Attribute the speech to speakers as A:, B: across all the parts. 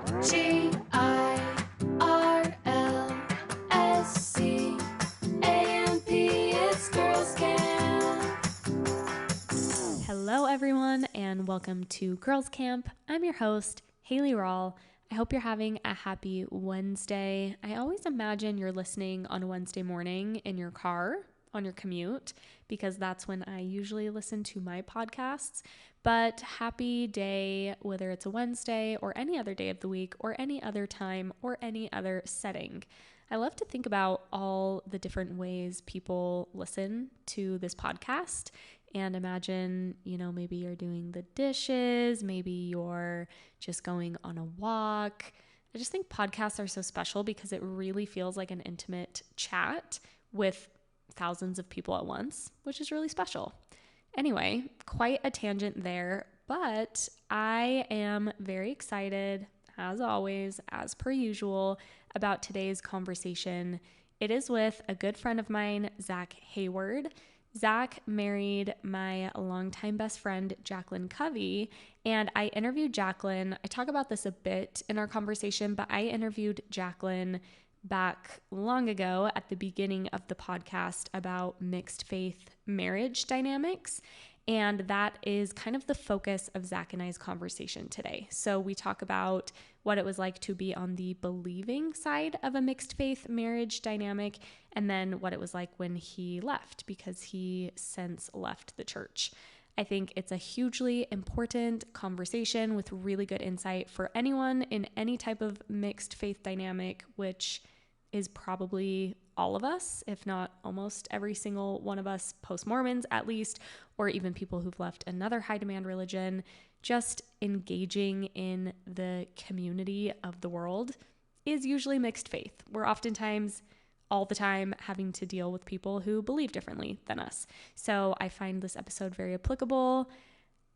A: GIRLSCAMP, it's Girls Camp.
B: Hello, everyone, and welcome to Girls Camp. I'm your host, Haley Rawl. I hope you're having a happy Wednesday. I always imagine you're listening on a Wednesday morning in your car on your commute because that's when I usually listen to my podcasts. But happy day, whether it's a Wednesday or any other day of the week or any other time or any other setting. I love to think about all the different ways people listen to this podcast and imagine, maybe you're doing the dishes, maybe you're just going on a walk. I just think podcasts are so special because it really feels like an intimate chat with thousands of people at once, which is really special. Anyway, quite a tangent there, but I am very excited, as always, as per usual, about today's conversation. It is with a good friend of mine, Zac Hayward. Zac married my longtime best friend, Jacqueline Covey, and I interviewed Jacqueline. I talk about this a bit in our conversation, but I interviewed Jacqueline back long ago at the beginning of the podcast about mixed faith marriage dynamics. And that is kind of the focus of Zac and I's conversation today. So we talk about what it was like to be on the believing side of a mixed faith marriage dynamic, and then what it was like when he left, because he since left the church. I think it's a hugely important conversation with really good insight for anyone in any type of mixed faith dynamic, which is probably all of us, if not almost every single one of us, post-Mormons at least, or even people who've left another high-demand religion. Just engaging in the community of the world is usually mixed faith. We're oftentimes, all the time, having to deal with people who believe differently than us. So I find this episode very applicable.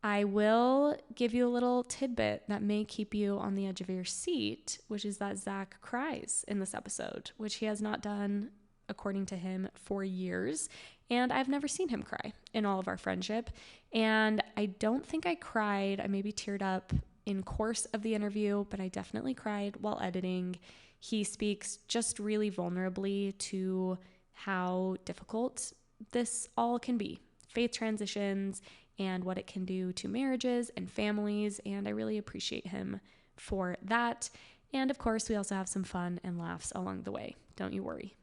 B: I will give you a little tidbit that may keep you on the edge of your seat, which is that Zac cries in this episode, which he has not done, according to him, for years. And I've never seen him cry in all of our friendship. And I don't think I cried. I maybe teared up in course of the interview, but I definitely cried while editing. He speaks just really vulnerably to how difficult this all can be. Faith transitions and what it can do to marriages and families, and I really appreciate him for that. And of course, we also have some fun and laughs along the way. Don't you worry.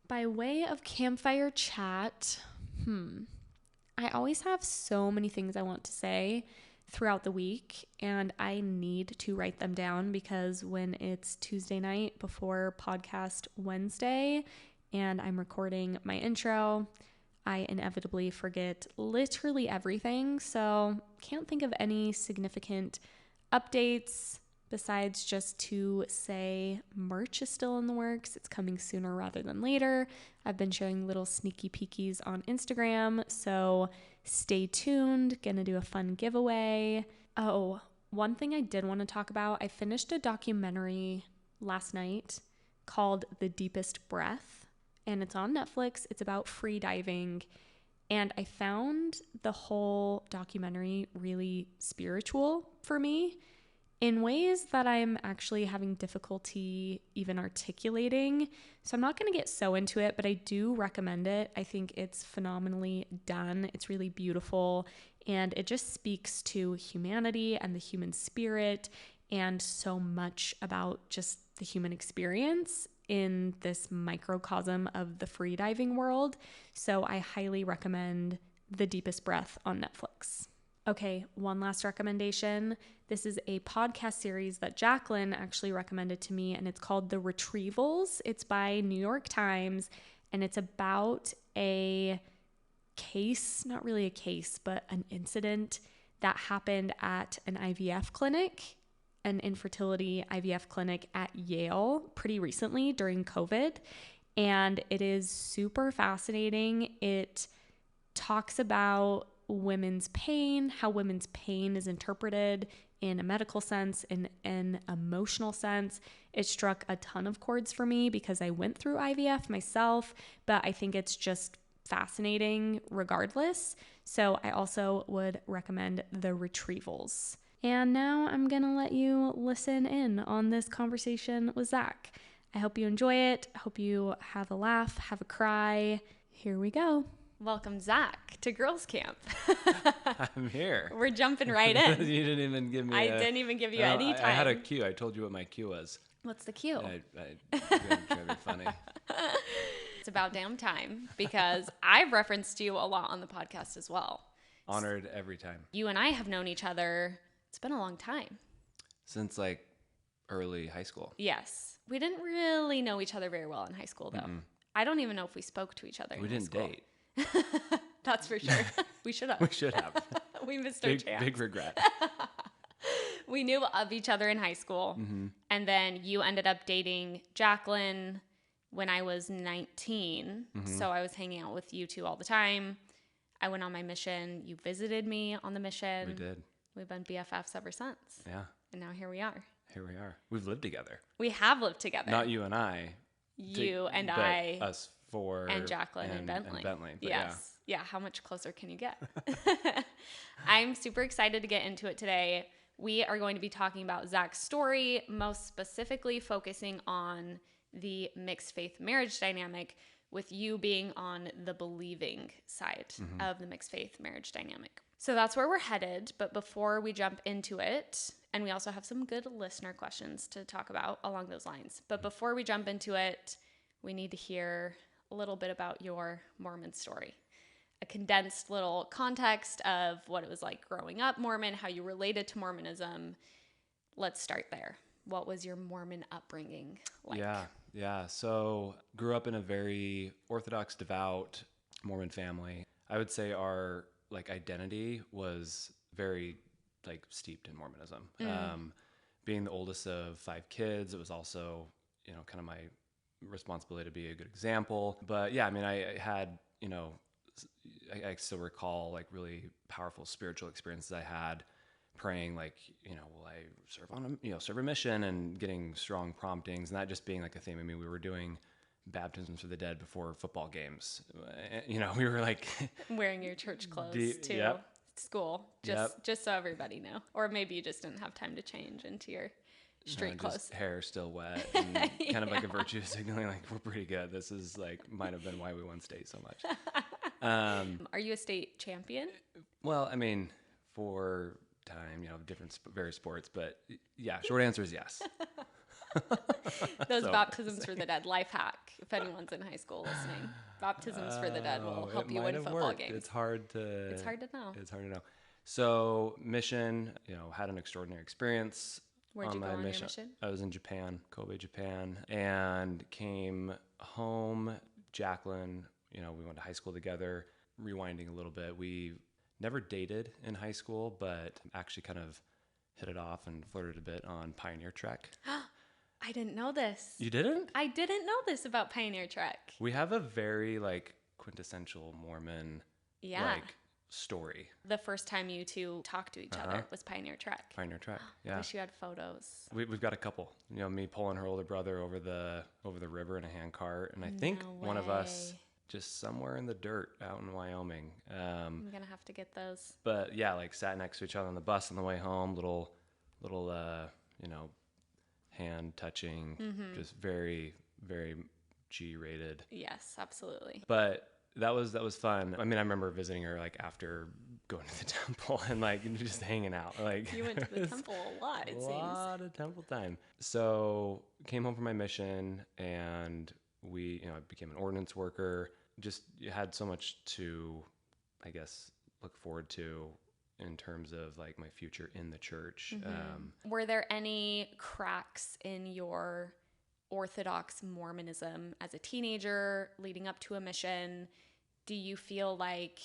B: By way of campfire chat, I always have so many things I want to say throughout the week, and I need to write them down because when it's Tuesday night before podcast Wednesday and I'm recording my intro, I inevitably forget literally everything. So can't think of any significant updates besides just to say merch is still in the works. It's coming sooner rather than later. I've been showing little sneaky peekies on Instagram, so stay tuned. Gonna do a fun giveaway. Oh, one thing I did want to talk about, I finished a documentary last night called The Deepest Breath, and it's on Netflix. It's about free diving, and I found the whole documentary really spiritual for me in ways that I'm actually having difficulty even articulating. So I'm not going to get so into it, but I do recommend it. I think it's phenomenally done. It's really beautiful, and it just speaks to humanity and the human spirit and so much about just the human experience in this microcosm of the freediving world. So I highly recommend The Deepest Breath on Netflix. Okay, one last recommendation. This is a podcast series that Jacqueline actually recommended to me, and it's called The Retrievals. It's by New York Times, and it's about a case, not really a case, but an incident that happened at an IVF clinic, an infertility IVF clinic at Yale pretty recently during COVID. And it is super fascinating. It talks about women's pain, how women's pain is interpreted in a medical sense, in an emotional sense. It struck a ton of chords for me because I went through IVF myself, but I think it's just fascinating regardless. So I also would recommend The Retrievals. And now I'm going to let you listen in on this conversation with Zac. I hope you enjoy it. I hope you have a laugh, have a cry. Here we go. Welcome, Zac, to Girls Camp.
C: I'm here.
B: We're jumping right in.
C: You didn't even give me
B: didn't even give you any time.
C: I had a cue. I told you what my cue was.
B: What's the cue?
C: You're trying to be funny.
B: It's about damn time because I've referenced you a lot on the podcast as well.
C: Honored every time.
B: You and I have known each other, it's been a long time.
C: Since like early high school.
B: Yes. We didn't really know each other very well in high school, though.
C: Mm-mm.
B: I don't even know if we spoke to each other in
C: We
B: high
C: didn't
B: school.
C: date.
B: That's for sure. We should have.
C: We should have.
B: We missed our chance.
C: Big regret.
B: We knew of each other in high school.
C: Mm-hmm.
B: And then you ended up dating Jacqueline when I was 19.
C: Mm-hmm.
B: So I was hanging out with you two all the time. I went on my mission. You visited me on the mission.
C: We did.
B: We've been BFFs ever since.
C: Yeah.
B: And now here we are.
C: Here we are. We've lived together.
B: We have lived together.
C: Not you and I.
B: You and
C: but
B: I.
C: Us four.
B: And Jacqueline and Bentley.
C: But
B: yes. Yeah. How much closer can you get? I'm super excited to get into it today. We are going to be talking about Zac's story, most specifically focusing on the mixed faith marriage dynamic, with you being on the believing side of the mixed faith marriage dynamic. So that's where we're headed. But before we jump into it, and we also have some good listener questions to talk about along those lines. But before we jump into it, we need to hear a little bit about your Mormon story. A condensed little context of what it was like growing up Mormon, how you related to Mormonism. Let's start there. What was your Mormon upbringing like?
C: Yeah. So grew up in a very Orthodox, devout Mormon family. I would say our identity was very steeped in Mormonism. Being the oldest of 5 kids, it was also, kind of my responsibility to be a good example. But yeah, I mean, I had, I still recall really powerful spiritual experiences I had praying, will I serve a mission, and getting strong promptings, and that just being a theme. I mean, we were doing baptisms for the dead before football games. We were
B: wearing your church clothes to school, just so everybody know. Or maybe you just didn't have time to change into your street clothes.
C: Just hair still wet, and kind of a virtue signaling, we're pretty good. This is might have been why we won state so much.
B: Are you a state champion?
C: Well, I mean, for time, various sports, but yeah, short answer is yes.
B: Those baptisms for the dead, life hack. If anyone's in high school listening, baptisms for the dead will help you win football games.
C: It's hard to know.
B: It's hard to know.
C: So mission, had an extraordinary experience.
B: Where'd you go on your mission?
C: I was in Japan, Kobe, Japan, and came home. Jacqueline, we went to high school together. Rewinding a little bit, we never dated in high school, but actually kind of hit it off and flirted a bit on Pioneer Trek.
B: I didn't know this.
C: You didn't?
B: I didn't know this about Pioneer Trek.
C: We have a very quintessential Mormon story.
B: The first time you two talked to each other was Pioneer Trek.
C: Pioneer Trek, yeah.
B: I wish you had photos.
C: We've got a couple. Me pulling her older brother over the river in a handcart, and I think one of us just somewhere in the dirt out in Wyoming.
B: I'm gonna have to get those.
C: But yeah, sat next to each other on the bus on the way home. Little hand touching, just very, very G-rated.
B: Yes, absolutely.
C: But that was fun. I mean, I remember visiting her after going to the temple and just hanging out.
B: You went to the temple a lot, it seems. A
C: lot of temple time. So came home from my mission, and we, I became an ordinance worker. Just had so much to, I guess, look forward to in terms of my future in the church.
B: Were there any cracks in your Orthodox Mormonism as a teenager leading up to a mission? Do you feel like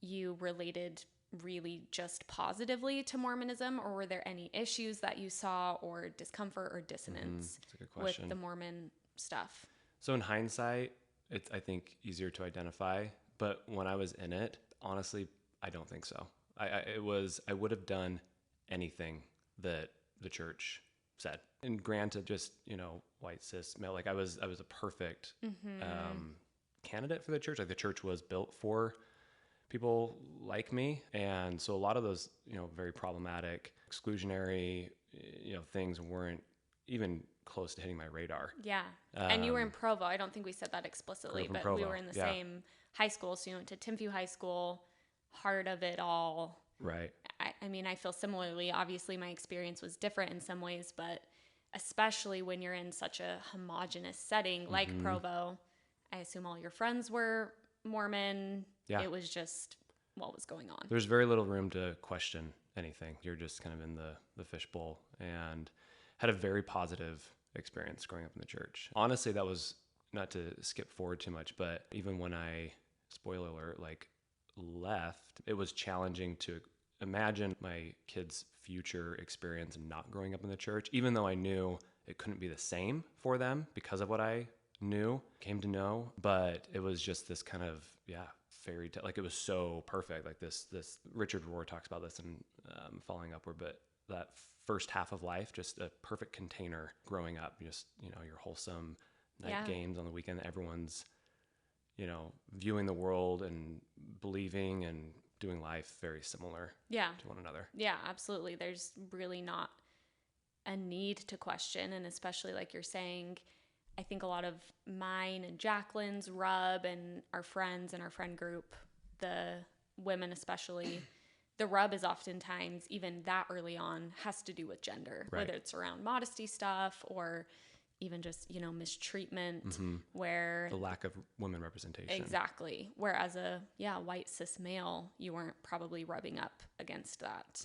B: you related really just positively to Mormonism, or were there any issues that you saw, or discomfort or dissonance
C: That's a good question.
B: with the Mormon stuff?
C: So in hindsight, it's, I think, easier to identify. But when I was in it, honestly, I don't think so. I would have done anything that the church said. And granted, just, white cis male, I was a perfect candidate for the church. The church was built for people like me. And so a lot of those, very problematic, exclusionary, things weren't even close to hitting my radar.
B: Yeah. And you were in Provo. I don't think we said that explicitly,
C: Grew up in
B: but
C: Provo.
B: we were in the
C: Yeah.
B: same high school. So you went to Timview High School, heart of it all.
C: Right.
B: I mean, I feel similarly. Obviously, my experience was different in some ways, but especially when you're in such a homogenous setting like Provo, I assume all your friends were Mormon.
C: Yeah.
B: It was just what was going on.
C: There's very little room to question anything. You're just kind of in the fishbowl, and had a very positive experience growing up in the church. Honestly, that was, not to skip forward too much, but even when I, spoiler alert, left, it was challenging to imagine my kids' future experience not growing up in the church, even though I knew it couldn't be the same for them because of what I came to know. But it was just this kind of, fairy tale. It was so perfect. This Richard Rohr talks about this in Falling Upward, but that first half of life, just a perfect container growing up, just, your wholesome night games on the weekend. Everyone's, viewing the world and believing and doing life very similar to one another.
B: Yeah, absolutely. There's really not a need to question. And especially like you're saying, I think a lot of mine and Jacqueline's rub and our friends and our friend group, the women especially, the rub is oftentimes, even that early on, has to do with gender,
C: Right.
B: whether it's around modesty stuff or even just, mistreatment, where
C: The lack of women representation.
B: exactly. Where as a white cis male, you weren't probably rubbing up against that.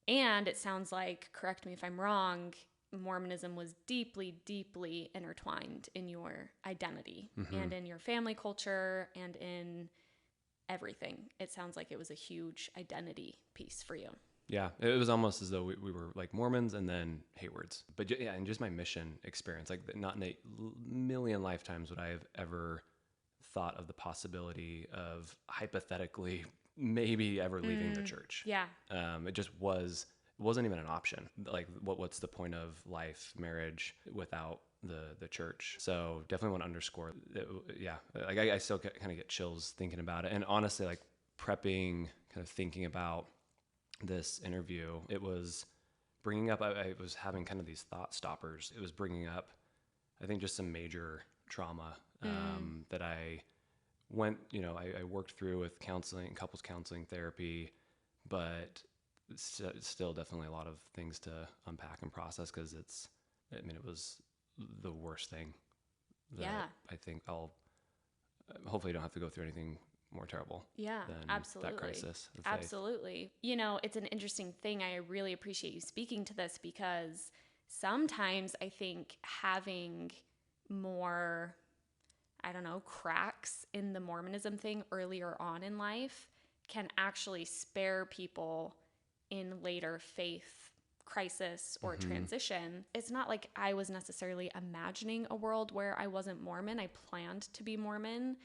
B: And it sounds like, correct me if I'm wrong, Mormonism was deeply, deeply intertwined in your identity and in your family culture and in everything. It sounds like it was a huge identity piece for you.
C: Yeah, it was almost as though we were like Mormons and then Haywards. But yeah, and just my mission experience, not in a million lifetimes would I have ever thought of the possibility of hypothetically maybe ever leaving the church.
B: Yeah.
C: It just wasn't even an option. What's the point of life, marriage without the church? So definitely want to underscore that, I still kind of get chills thinking about it. And honestly, prepping, kind of thinking about this interview, it was bringing up, I was having kind of these thought stoppers. It was bringing up, I think, just some major trauma that I went, I worked through with counseling, couples counseling, therapy, but it's still definitely a lot of things to unpack and process, because it was the worst thing that I think hopefully don't have to go through anything more terrible than
B: absolutely.
C: that crisis of faith.
B: Absolutely. It's an interesting thing. I really appreciate you speaking to this, because sometimes I think having more, cracks in the Mormonism thing earlier on in life can actually spare people in later faith crisis or transition. It's not like I was necessarily imagining a world where I wasn't Mormon. I planned to be Mormon,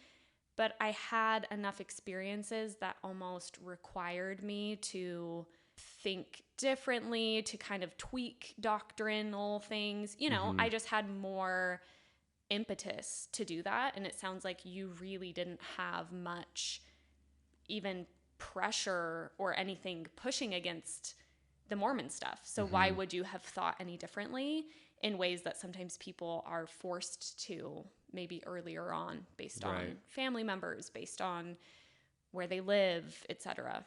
B: but I had enough experiences that almost required me to think differently, to kind of tweak doctrinal things. I just had more impetus to do that. And it sounds like you really didn't have much even pressure or anything pushing against the Mormon stuff. So why would you have thought any differently in ways that sometimes people are forced to, maybe earlier on, based on family members, based on where they live, etc.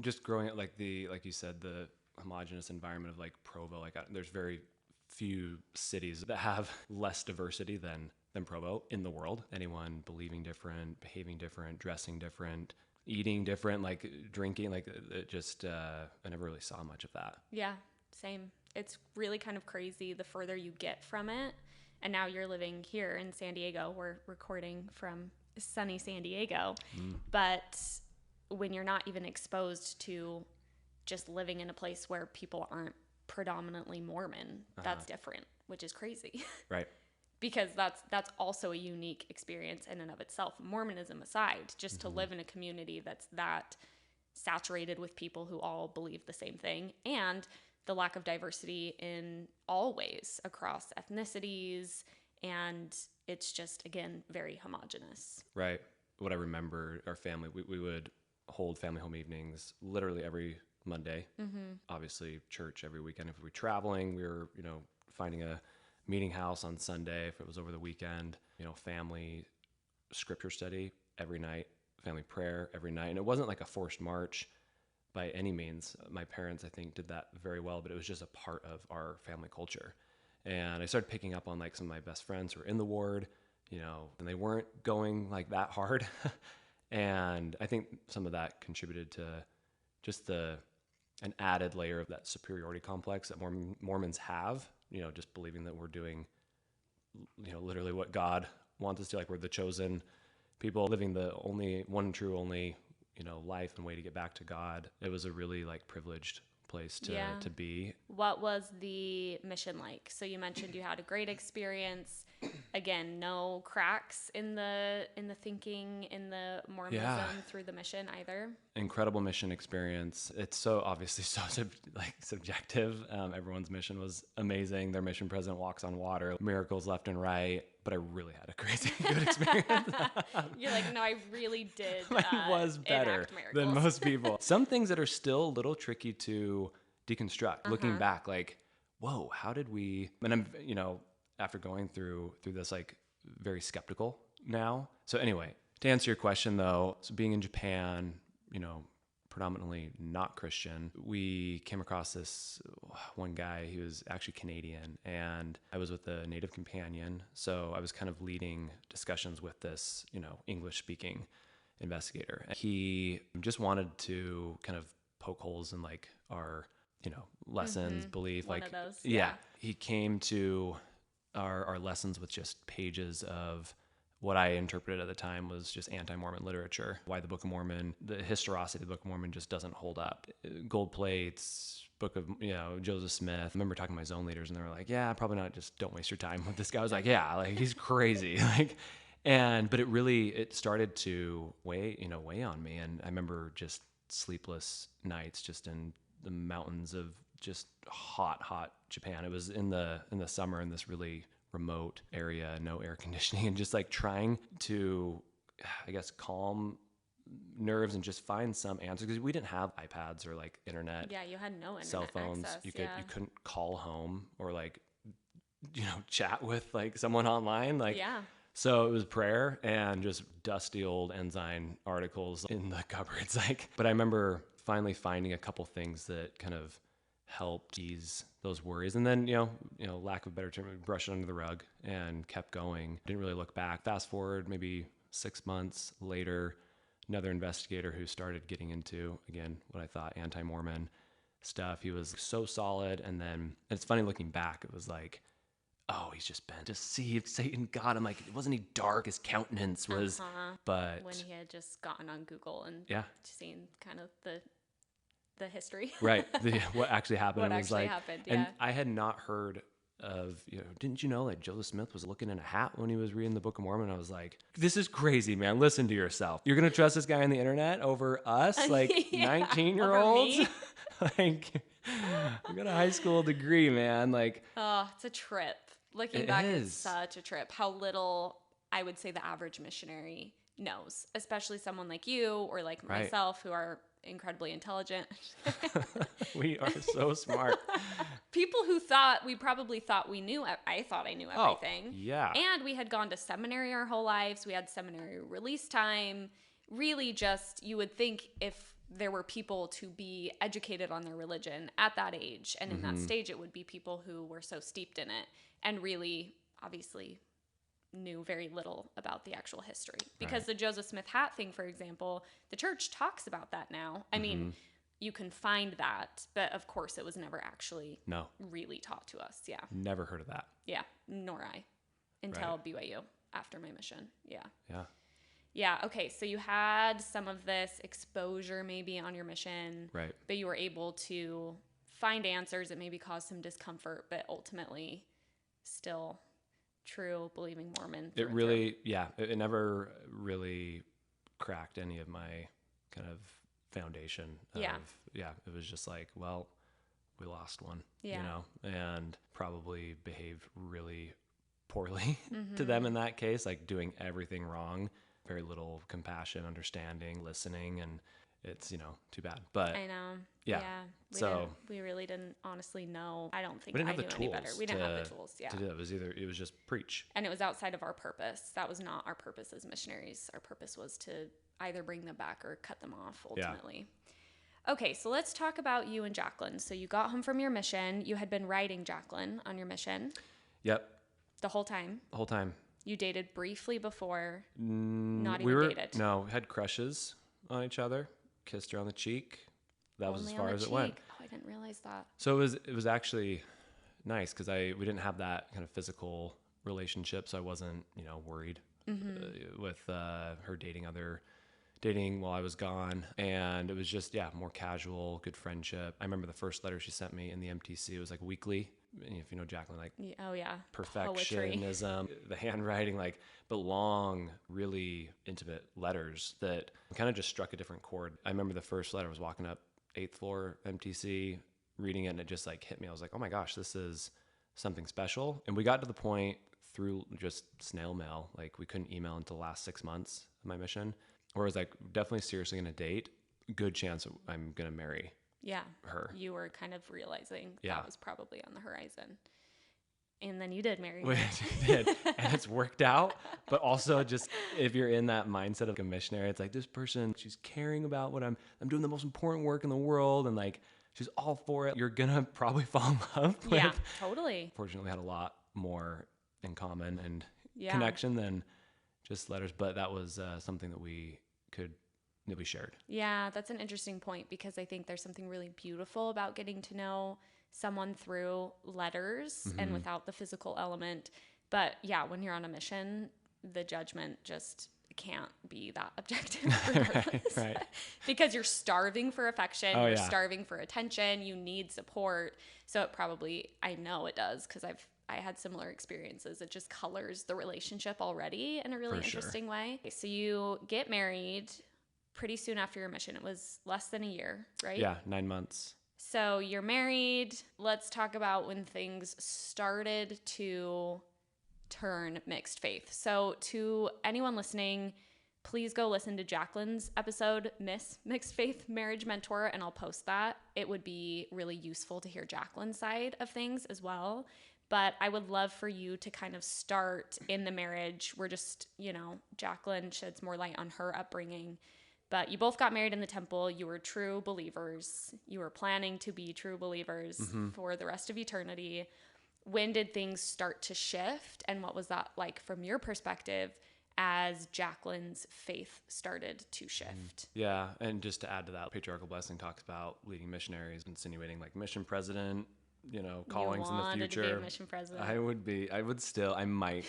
C: Just growing up, like you said, the homogenous environment of Provo, there's very few cities that have less diversity than Provo in the world. Anyone believing different, behaving different, dressing different, eating different, drinking, it just, I never really saw much of that.
B: Yeah, same. It's really kind of crazy the further you get from it. And now you're living here in San Diego. We're recording from sunny San Diego. But when you're not even exposed to just living in a place where people aren't predominantly Mormon, that's different, which is crazy.
C: Right.
B: Because that's also a unique experience in and of itself. Mormonism aside, just to live in a community that's that saturated with people who all believe the same thing, and the lack of diversity in all ways across ethnicities, and it's just, again, very homogenous.
C: Right. what I remember, our family, we would hold family home evenings literally every Monday. Obviously church every weekend. If we were traveling, we were, finding a meeting house on Sunday. If it was over the weekend, family scripture study every night, family prayer every night. And it wasn't like a forced march by any means. My parents, I think, did that very well, but it was just a part of our family culture. And I started picking up on like some of my best friends who were in the ward, and they weren't going like that hard. And I think some of that contributed to just an added layer of that superiority complex that Mormons have, just believing that we're doing, literally what God wants us to, like we're the chosen people living the only one true, only, life and way to get back to God. It was a really like privileged place to be.
B: What was the mission like? So you mentioned you had a great experience. Again, no cracks in the thinking in the Mormonism through the mission either.
C: Incredible mission experience. It's so obviously so subjective. Everyone's mission was amazing. Their mission president walks on water, miracles left and right. But I really had a crazy good experience.
B: You're like, no, I really did.
C: Mine was better than most people. Some things that are still a little tricky to deconstruct. Looking back, like, whoa, how did we? And I'm, after going through this, like, very skeptical now. So anyway, to answer your question though, so being in Japan, predominantly not Christian, we came across this one guy. He was actually Canadian, and I was with a native companion. So I was kind of leading discussions with this, English speaking investigator. He just wanted to kind of poke holes in like our, lessons, belief,
B: One
C: like,
B: of those,
C: yeah. He came to our lessons with just pages of what I interpreted at the time was just anti-Mormon literature. Why the Book of Mormon, the historicity of the Book of Mormon just doesn't hold up. Gold plates, book of, Joseph Smith. I remember talking to my zone leaders and they were like, yeah, probably not. Just don't waste your time with this guy. I was like, yeah, like he's crazy. But it started to weigh on me. And I remember just sleepless nights just in the mountains of just hot Japan. It was in the summer in this really remote area, no air conditioning, and just like trying to, I guess, calm nerves and just find some answer, because we didn't have iPads or like internet.
B: Yeah, you had no internet
C: cell phones.
B: access,
C: You couldn't call home or like, chat with like someone online. Like, so it was prayer and just dusty old Ensign articles in the cupboards. But I remember finally finding a couple things that kind of helped ease those worries. And then, lack of a better term, brush it under the rug and kept going. Didn't really look back. Fast forward maybe 6 months later, another investigator who started getting into, again, what I thought anti-Mormon stuff. He was so solid. And then it's funny looking back, it was like, oh, he's just been deceived. Satan got him. Like, wasn't he dark? His countenance was, but
B: when he had just gotten on Google and seen kind of the history.
C: Right. What actually happened.
B: Happened, yeah.
C: And I had not heard of, didn't you know that Joseph Smith was looking in a hat when he was reading the Book of Mormon? I was like, this is crazy, man. Listen to yourself. You're going to trust this guy on the internet over us? Like 19-year-olds? Like, I got a high school degree, man. Like,
B: oh, it's a trip. Looking back, it's such a trip. How little, I would say, the average missionary knows, especially someone like you or like myself who are incredibly intelligent.
C: We are so smart.
B: People who probably thought we knew, I thought I knew everything.
C: Oh, yeah.
B: And we had gone to seminary our whole lives. We had seminary release time. Really just, you would think if there were people to be educated on their religion at that age and in that stage, it would be people who were so steeped in it and really, obviously, knew very little about the actual history. Because the Joseph Smith hat thing, for example, the church talks about that now. I mean, you can find that, but of course it was never actually really taught to us. Yeah.
C: Never heard of that.
B: Yeah, nor I. Until BYU after my mission. Yeah.
C: Yeah.
B: Yeah, okay, so you had some of this exposure maybe on your mission.
C: Right. But
B: you were able to find answers that maybe caused some discomfort, but ultimately still true believing Mormon.
C: It really, it never really cracked any of my kind of foundation of, it was just like, well, we lost one, and probably behaved really poorly to them in that case, like doing everything wrong very little compassion, understanding, listening, and it's, too bad. But
B: I know.
C: yeah.
B: We really didn't honestly know. I don't think
C: we didn't
B: I
C: have
B: knew
C: the
B: any
C: tools.
B: better. We didn't have the tools. Yeah.
C: To do that. It was just preach.
B: And it was outside of our purpose. That was not our purpose as missionaries. Our purpose was to either bring them back or cut them off ultimately. Yeah. Okay, so let's talk about you and Jacqueline. So you got home from your mission. You had been writing Jacqueline on your mission.
C: Yep.
B: The whole time.
C: The whole time.
B: You dated briefly before. Not even dated.
C: No, had crushes on each other. Kissed her on the cheek. That was as far as it went.
B: Oh, I didn't realize that.
C: So it was actually nice because we didn't have that kind of physical relationship, so I wasn't worried with her dating while I was gone, and it was just more casual, good friendship. I remember the first letter she sent me in the MTC. It was like weekly. If you know Jacqueline, like perfectionism, the handwriting, but long, really intimate letters that kind of just struck a different chord. I remember the first letter, I was walking up 8th floor MTC, reading it, and it just hit me. I was like, oh my gosh, this is something special. And we got to the point through just snail mail, we couldn't email until the last 6 months of my mission, where I was definitely seriously going to date. Good chance I'm going to marry.
B: Yeah.
C: Her.
B: You were kind of realizing that was probably on the horizon. And then you did marry
C: We
B: her.
C: did. And it's worked out. But also just if you're in that mindset of a missionary, it's this person, she's caring about what I'm doing the most important work in the world. And she's all for it. You're going to probably fall in love with.
B: Yeah, totally.
C: Fortunately, we had a lot more in common and connection than just letters. But that was something that we shared.
B: Yeah, that's an interesting point because I think there's something really beautiful about getting to know someone through letters and without the physical element. But yeah, when you're on a mission, the judgment just can't be that objective regardless.
C: Right.
B: Because you're starving for affection, you're
C: yeah.
B: starving for attention, you need support. So it probably, I know it does because I had similar experiences. It just colors the relationship already in a really interesting way. So you get married pretty soon after your mission. It was less than a year, right?
C: Yeah, 9 months.
B: So you're married. Let's talk about when things started to turn mixed faith. So to anyone listening, please go listen to Jacqueline's episode, Miss Mixed Faith Marriage Mentor, and I'll post that. It would be really useful to hear Jacqueline's side of things as well. But I would love for you to kind of start in the marriage. We're just, Jacqueline sheds more light on her upbringing. But you both got married in the temple. You were true believers. You were planning to be true believers for the rest of eternity. When did things start to shift? And what was that like from your perspective as Jacqueline's faith started to shift?
C: Yeah, and just to add to that, Patriarchal Blessing talks about leading missionaries, insinuating mission president, callings in the future.
B: To be a mission president.
C: I might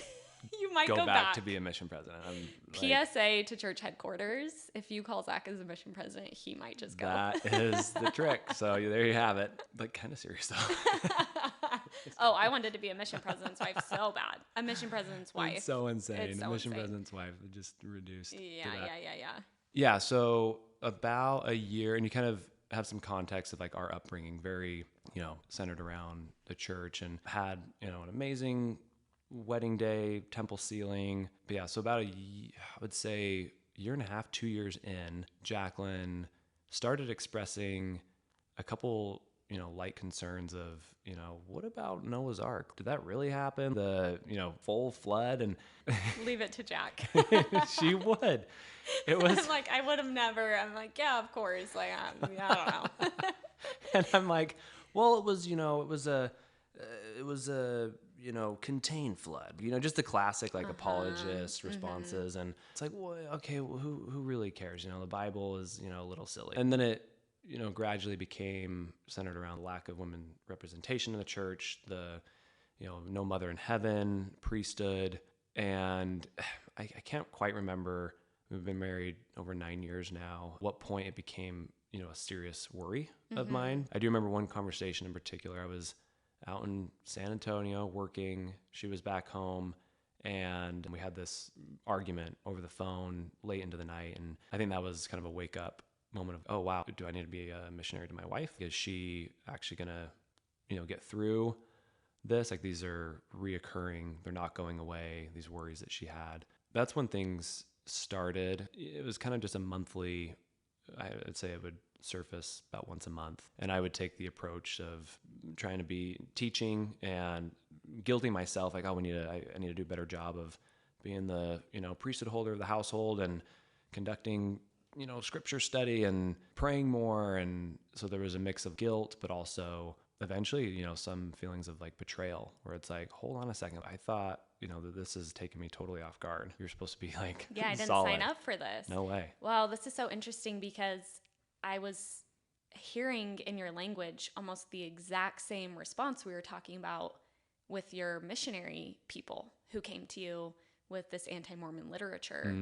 B: you might
C: go back to be a mission president.
B: PSA to church headquarters. If you call Zac as a mission president, he might just go.
C: That is the trick. So there you have it. But kind of serious though.
B: I wanted to be a mission president's wife so bad. A mission president's wife.
C: It's so insane.
B: It's so
C: a mission
B: insane.
C: president's wife just reduced.
B: Yeah.
C: Yeah. So about a year, and you kind of have some context of our upbringing, very, centered around the church, and had, an amazing wedding day, temple ceiling. But yeah, so about I would say year and a half, 2 years in, Jacqueline started expressing a couple, light concerns of, what about Noah's Ark? Did that really happen? The, full flood? And
B: leave it to Jack.
C: She would. It was
B: I'm I would have never. I'm yeah, of course. I don't know.
C: And I'm well, it was, it was a contained flood, just the classic apologist responses. And it's well, okay, well, who really cares? The Bible is, a little silly. And then it, gradually became centered around the lack of women representation in the church, the, no mother in heaven, priesthood. And I can't quite remember, we've been married over 9 years now, what point it became, a serious worry of mine. I do remember one conversation in particular. I was out in San Antonio working. She was back home, and we had this argument over the phone late into the night. And I think that was kind of a wake up moment of, oh wow, do I need to be a missionary to my wife? Is she actually gonna, get through this? These are reoccurring, they're not going away, these worries that she had. That's when things, started, it was kind of just a monthly, I would say it would surface about once a month. And I would take the approach of trying to be teaching and guilting myself, like, oh, I need to do a better job of being the, priesthood holder of the household and conducting, scripture study and praying more. And so there was a mix of guilt, but also eventually, some feelings of like betrayal, where it's like, hold on a second. I thought, that this is taking me totally off guard. You're supposed to be like,
B: Yeah, I didn't
C: solid.
B: sign up for this.
C: No way.
B: Well, this is so interesting because I was hearing in your language almost the exact same response we were talking about with your missionary people who came to you with this anti-Mormon literature,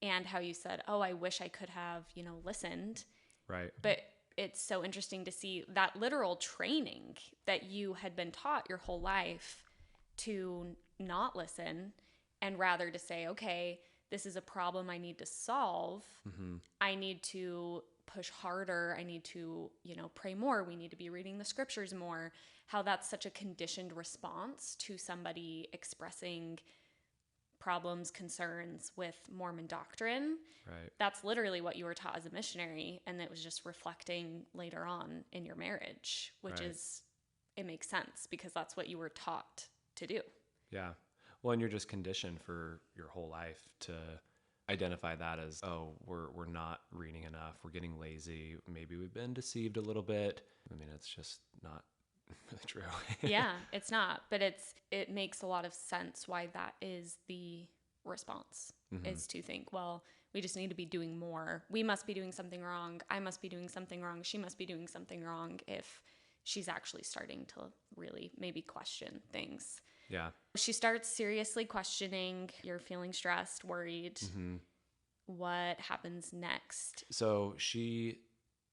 B: and how you said, oh, I wish I could have, listened.
C: Right.
B: But it's so interesting to see that literal training that you had been taught your whole life to not listen, and rather to say, okay, this is a problem I need to solve. I need to push harder. I need to, pray more. We need to be reading the scriptures more. How that's such a conditioned response to somebody expressing problems, concerns with Mormon doctrine.
C: Right.
B: That's literally what you were taught as a missionary, and it was just reflecting later on in your marriage, which is, it makes sense because that's what you were taught to do.
C: Yeah. Well, and you're just conditioned for your whole life to identify that as, oh, we're not reading enough. We're getting lazy. Maybe we've been deceived a little bit. I mean, it's just not really true.
B: Yeah, it's not, but it makes a lot of sense why that is the response, is to think, well, we just need to be doing more. We must be doing something wrong. I must be doing something wrong. She must be doing something wrong if she's actually starting to really maybe question things.
C: Yeah.
B: She starts seriously questioning. You're feeling stressed, worried. What happens next?
C: So she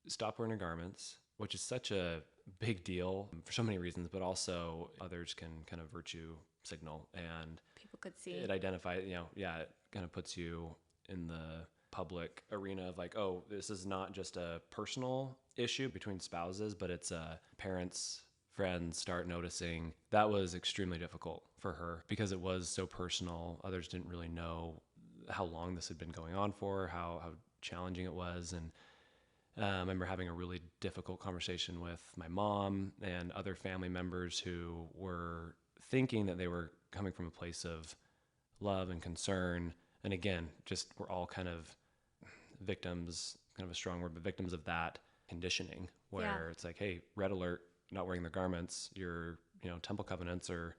C: stopped wearing her garments, which is such a big deal for so many reasons, but also others can kind of virtue signal, and
B: People could see.
C: it identifies, it kind of puts you in the public arena of like, oh, this is not just a personal issue between spouses, but it's parents, friends start noticing. That was extremely difficult for her because it was so personal. Others didn't really know how long this had been going on for, how challenging it was. And I remember having a really difficult conversation with my mom and other family members who were thinking that they were coming from a place of love and concern. And again, just we're all kind of victims, kind of a strong word, but victims of that conditioning where it's like, hey, red alert, not wearing the garments, your, temple covenants are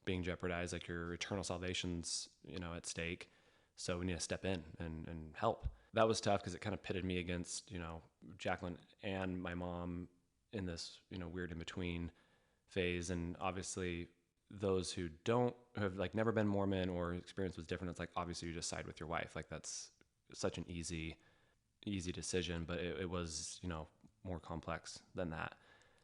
C: being jeopardized, like your eternal salvation's, at stake. So we need to step in and help. That was tough because it kind of pitted me against, Jacqueline and my mom in this, weird in-between phase. And obviously those who have like never been Mormon or experience was different, it's like, obviously you just side with your wife. Like that's such an easy decision, but it was, more complex than that.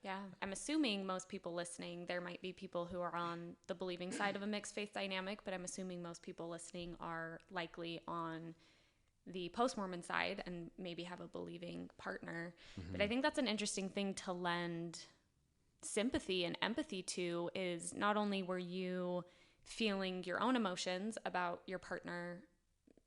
B: Yeah, I'm assuming most people listening, there might be people who are on the believing side of a mixed faith dynamic, but I'm assuming most people listening are likely on the post-Mormon side and maybe have a believing partner. But I think that's an interesting thing to lend sympathy and empathy to, is not only were you feeling your own emotions about your partner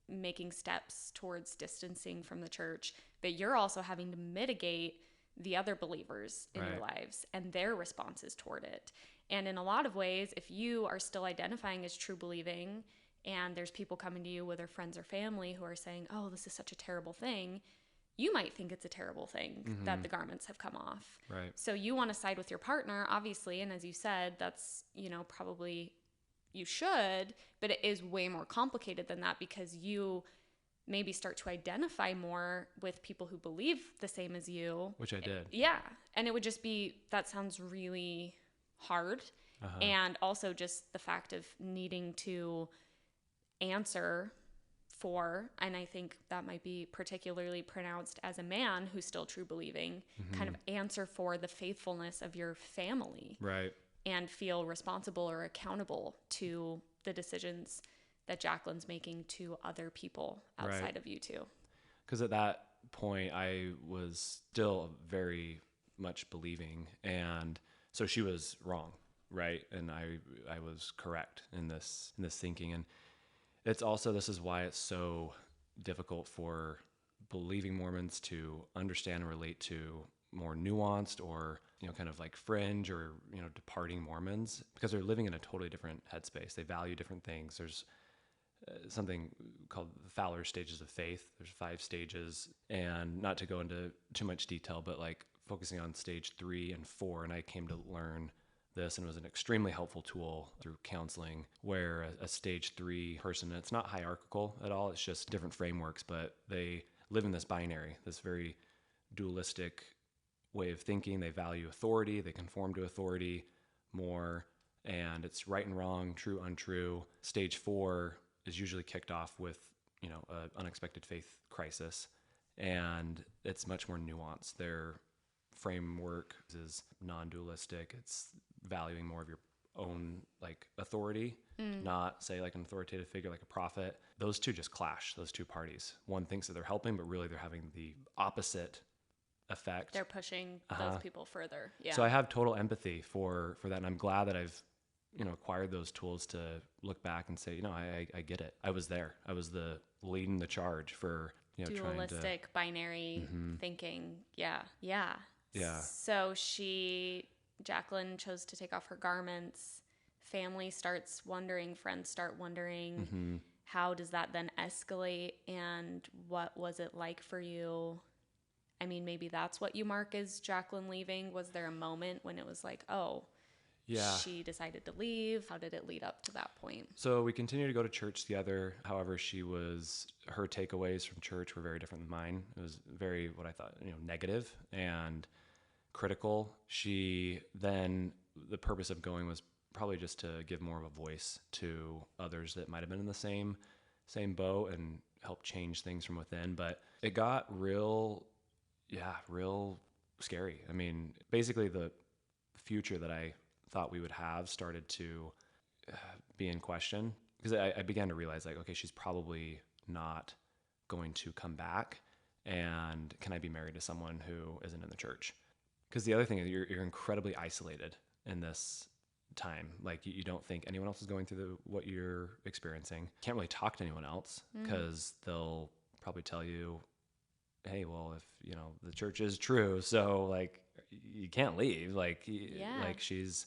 B: making steps towards distancing from the church, but you're also having to mitigate the other believers in your lives and their responses toward it. And in a lot of ways, if you are still identifying as true believing and there's people coming to you, whether friends or family, who are saying, oh, this is such a terrible thing, you might think it's a terrible thing that the garments have come off.
C: Right.
B: So you want to side with your partner, obviously, and as you said, that's, probably you should, but it is way more complicated than that, because you maybe start to identify more with people who believe the same as you.
C: Which I did.
B: Yeah. And it would just be, that sounds really hard. And also just the fact of needing to answer for, and I think that might be particularly pronounced as a man who's still true believing, kind of answer for the faithfulness of your family.
C: Right.
B: And feel responsible or accountable to the decisions that Jacqueline's making to other people outside of you two.
C: Because at that point, I was still very much believing, and so she was wrong, right? And I was correct in this thinking. And it's also, this is why it's so difficult for believing Mormons to understand and relate to more nuanced or, kind of like fringe or, departing Mormons, because they're living in a totally different headspace. They value different things. There's something called the Fowler stages of faith. There's 5 stages, and not to go into too much detail, but like focusing on stage 3 and 4. And I came to learn this, and it was an extremely helpful tool through counseling, where a stage 3 person, it's not hierarchical at all. It's just different frameworks, but they live in this binary, this very dualistic way of thinking. They value authority. They conform to authority more, and it's right and wrong, true, untrue. Stage 4 is usually kicked off with, an unexpected faith crisis, and it's much more nuanced. Their framework is non-dualistic. It's valuing more of your own like authority, not say like an authoritative figure like a prophet. Those two just clash, those two parties. One thinks that they're helping, but really they're having the opposite effect.
B: They're pushing those people further. Yeah.
C: So I have total empathy for that, and I'm glad that I've acquired those tools to look back and say, I get it. I was there. I was the leading the charge for
B: dualistic binary thinking. Yeah. So Jacqueline chose to take off her garments. Family starts wondering, friends start wondering. How does that then escalate? And what was it like for you? I mean, maybe that's what you mark as Jacqueline leaving. Was there a moment when it was like, oh, yeah, she decided to leave? How did it lead up to that point?
C: So we continued to go to church together. However, her takeaways from church were very different than mine. It was very, what I thought, negative and critical. The purpose of going was probably just to give more of a voice to others that might have been in the same boat and help change things from within. But it got real scary. I mean, basically the future that I thought we would have started to be in question, because I began to realize, like, okay, she's probably not going to come back, and can I be married to someone who isn't in the church? Because the other thing is you're incredibly isolated in this time. Like, you don't think anyone else is going through what you're experiencing. Can't really talk to anyone else, because they'll probably tell you, hey, well, if the church is true, so like you can't leave. Like, like she's.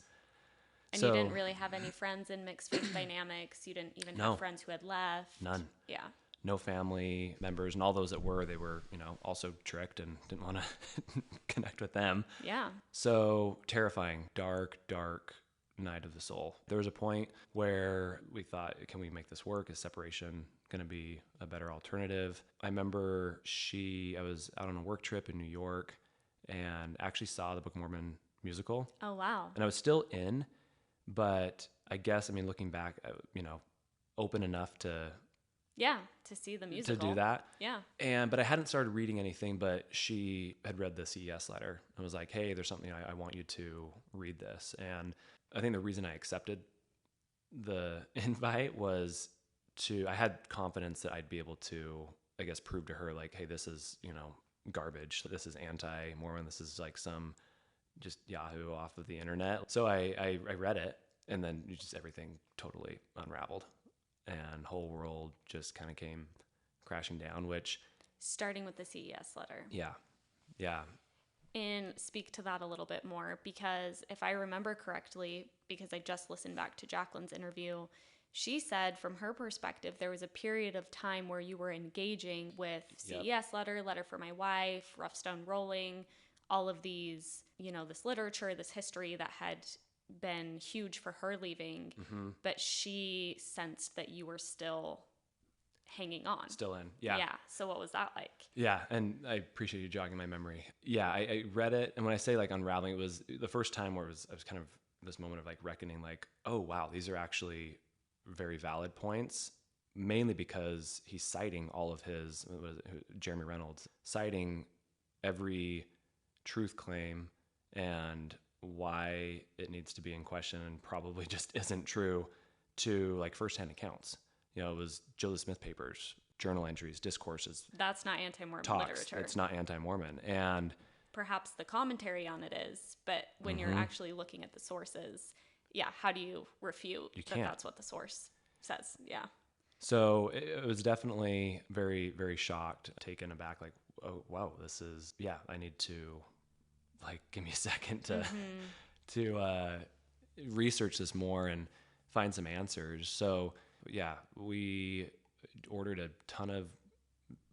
B: And you didn't really have any friends in mixed faith dynamics. You didn't even have friends who had left.
C: None.
B: Yeah.
C: No family members, and all those that were, they were, also tricked and didn't want to connect with them.
B: Yeah.
C: So terrifying, dark night of the soul. There was a point where we thought, can we make this work? Is separation going to be a better alternative? I remember I was out on a work trip in New York and actually saw the Book of Mormon musical.
B: Oh, wow.
C: And I was still in, but I guess, looking back, open enough to
B: see the musical.
C: To do that.
B: Yeah.
C: But I hadn't started reading anything, but she had read the CES letter and was like, hey, there's something I want you to read this. And I think the reason I accepted the invite was I had confidence that I'd be able to, I guess, prove to her, like, hey, this is, garbage. This is anti-Mormon. This is like some just Yahoo off of the internet. So I read it, and then just everything totally unraveled, and whole world just kind of came crashing down, which.
B: Starting with the CES letter.
C: Yeah.
B: And speak to that a little bit more, because if I remember correctly, because I just listened back to Jacqueline's interview, she said from her perspective, there was a period of time where you were engaging with CES letter for my wife, Rough Stone Rolling, all of these, this literature, this history that had been huge for her leaving, but she sensed that you were still hanging on.
C: Still in. Yeah.
B: Yeah. So what was that like?
C: Yeah. And I appreciate you jogging my memory. Yeah. I read it. And when I say like unraveling, it was the first time where I was kind of this moment of like reckoning, like, oh, wow, these are actually very valid points, mainly because he's citing all of Jeremy Reynolds, citing every truth claim and why it needs to be in question and probably just isn't true to like firsthand accounts. It was Joseph Smith papers, journal entries, discourses.
B: That's not anti-Mormon
C: talks.
B: Literature.
C: It's not anti-Mormon. And
B: perhaps the commentary on it is, but when you're actually looking at the sources, how do you refute that's what the source says? Yeah.
C: So it was definitely very, very shocked, taken aback, like, oh, wow, this is, yeah, I need to, like, give me a second to research this more and find some answers. So, yeah, we ordered a ton of